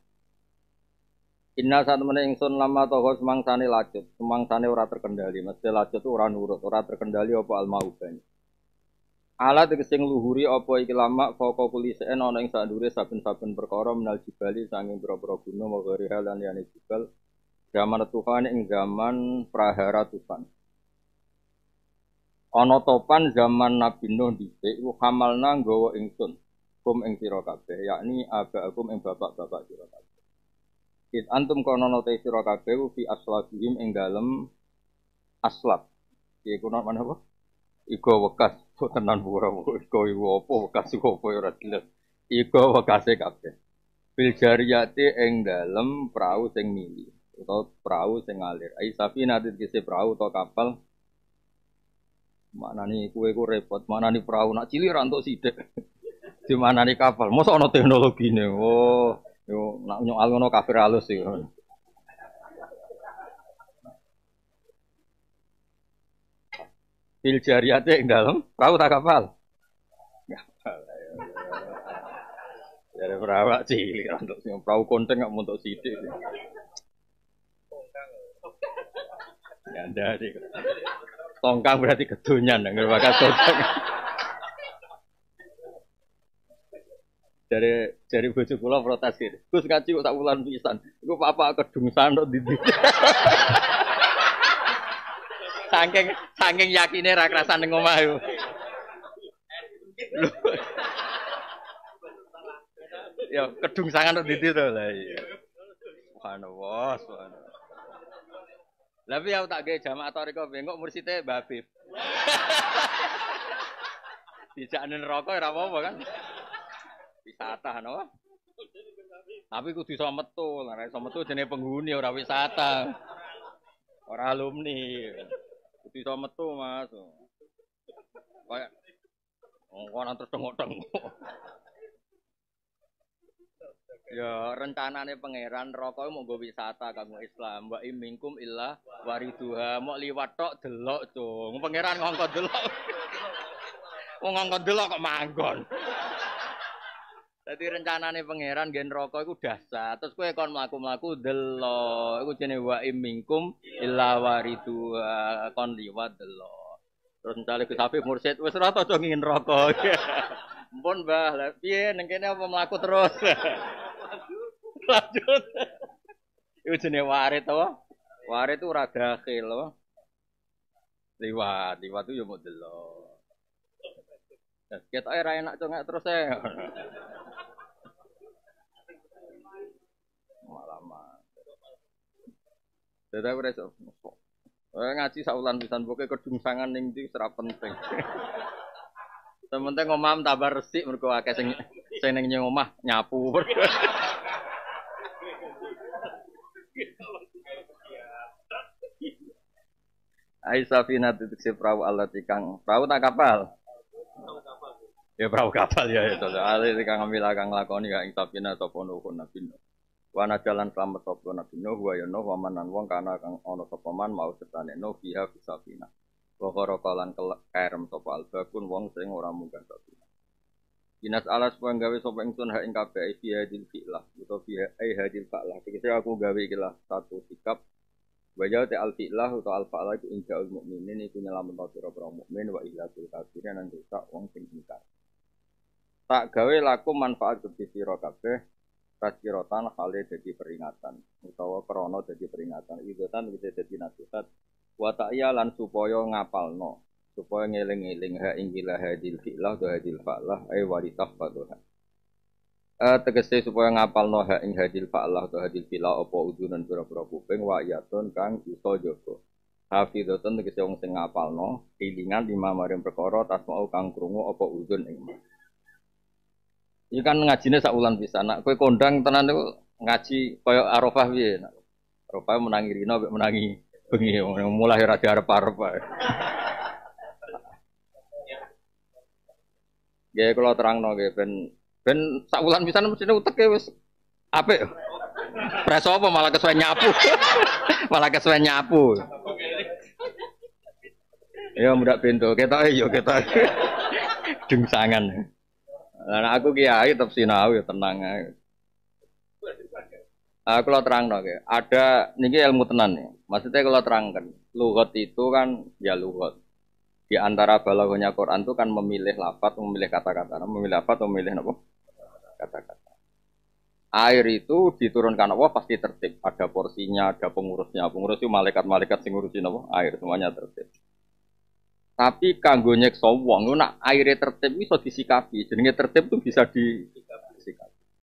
Inna satemene ingsun lamma taqal semangsane lacut, semangsane ora terkendali, mesti lacut ora nurut, ora terkendali apa al-maubani. Ala tegese ngluhuri apa iki lama foko kulisen ana ing sadure saben-saben perkara menal jibali sanging pira-pira gunung wa ghariha lan liyane jibal zaman tufan ing zaman prahara tufan. Ana topan zaman Nabi Nuh dhisik iku hamalna nggawa ingsun kum ing sira kabeh yakni abaakum ing bapak-bapak sira kabeh. It antum kono te sira kabeh fi aslabihim ing dalem aslab. Iki kuno mana apa? Iko wekas tenan ora iko apa wekas iko apa ora jelas. Iko wekase kabeh. Bil jariyati ing dalem prau sing mili utawa prau sing ngalir. Ai safina tegese prau utawa kapal. Maknane kowe ku repot, maknane prau nak cilik ra entuk sithik. Di manani kapal. Mosok ana teknologine. Oh, yo nak nyoal ngono kafir halus iki. Bil jariyate ing dalem perahu tak kapal. Kapal. Jare perahu cilik untuk sing perahu konteng gak muntuk sithik. Ya ndak iki. Tongkang berarti kedonyan nang bakat tongkang. Jare bojo kula protes iki. Gus kaci kok tak wulan pisan. Iku papa kedungsan tok ndi. Saking yakine ra krasan ning omah yo. Ya kedung sangan tok ndi to lah iya. Subhanallah, subhanallah. Lah piye aku tak gawe jamaah toriko bengok mursite Mbah Habib. Dijakne neraka ora apa-apa kan. Wisata no. Tapi kudu iso metu, ora iso metu jenenge penghuni ora wisata. Ora alumni. Kudu iso metu, Mas. Kayak ngono terus tengok-tengok. Ya rencanane pangeran neraka mau nggo wisata kanggo Islam. Wa imingkum illa wariduha. Mok liwat tok delok, Cung. Pangeran ngongkon delok. Wong ngongkon delok kok manggon. Dadi rencanane pangeran ngen neraka iku dahsyat. Terus kowe kon mlaku-mlaku delok. Iku jenenge wa imingkum illa wariduha. Kon liwat delok. Terus misale Gus Habib mursyid wis ora tau ngin neraka. Ampun Mbah, lha piye ning kene apa mlaku terus? Lanjut. Iku jenenge warit to. Warit itu ora dakhil to. Liwat itu yo mau delok. Nah, ketoke ora enak congak terus e. Malaman. Dadi ora iso. Ngaji saulan pisan pokoke kedungsangan ning ndi ora penting. Sementing omah tambah resik mergo akeh sing ning omah nyapu. Aisafina titik si perahu alat ikang perahu tak kapal. Ya perahu kapal ya itu. Ale ikang ambil akang lakoni kang Safina sapa nuhun nabi. Wana jalan selamat sapa nabi Nuh wa ya Nuh wa manan wong kana kang ana sapa man mau setane Nuh biha Safina. Wa qaraqalan kairem sapa albakun wong sing ora munggah Safina. Dinas alas pun gawe sapa ingsun hak ing kabeh fi hadil fi'lah utawa fi hadil fa'lah. Iki aku gawe ikilah satu sikap wajah te al fi'lah utawa al fa'lah itu injaul mukminin iku nyelametno pira-pira mukmin wa ilatul kafirin lan rusak wong sing ingkar. Tak gawe laku manfaat gede sira kabeh tasiratan hale dadi peringatan utawa krana dadi peringatan idotan bisa dadi nasihat wa ta'ya lan supaya ngapalno supaya ngeling-eling ha inggilah hadil fi'lah wa hadil fa'lah ay waritah fadha. Tegese supaya ngapalno ha ing hadil fa'lah wa hadil fi'lah apa udunan pira-pira kuping wa yatun kang iso jaga. Hafidhatun tegese wong sing ngapalno ilingan lima maring perkara tasmau kang krungu apa udun ing. Iki kan ngajine sak wulan pisan. Nek kowe kondang tenan niku ngaji kaya Arafah piye. Arafah menangi rino mek menangi bengi mulai ra diarep-arep wae. Nggih kula terangno nggih ben sak wulan pisan mesti uteke wis apik. Preso apa malah kesuwen nyapu. Malah kesuwen nyapu. Ya mudak pintu ketoke yo ketoke. Dengsangan. Lah aku kiai tetep sinau ya tenang ae. Aku lo terangno nggih. Ada niki ilmu tenan ya. Maksudnya kalau terangkan, lughat itu kan ya lughat. Di antara balaghahnya Quran itu kan memilih lafaz, memilih kata-kata, memilih lafaz, memilih apa? Kata-kata. Air itu diturunkan Allah pasti tertib. Ada porsinya, ada pengurusnya. Pengurus itu malaikat-malaikat sing ngurusin apa? Air semuanya tertib. Tapi kanggo nyekso wong nak aire tertib iso disikapi. Jenenge tertib itu bisa disikapi.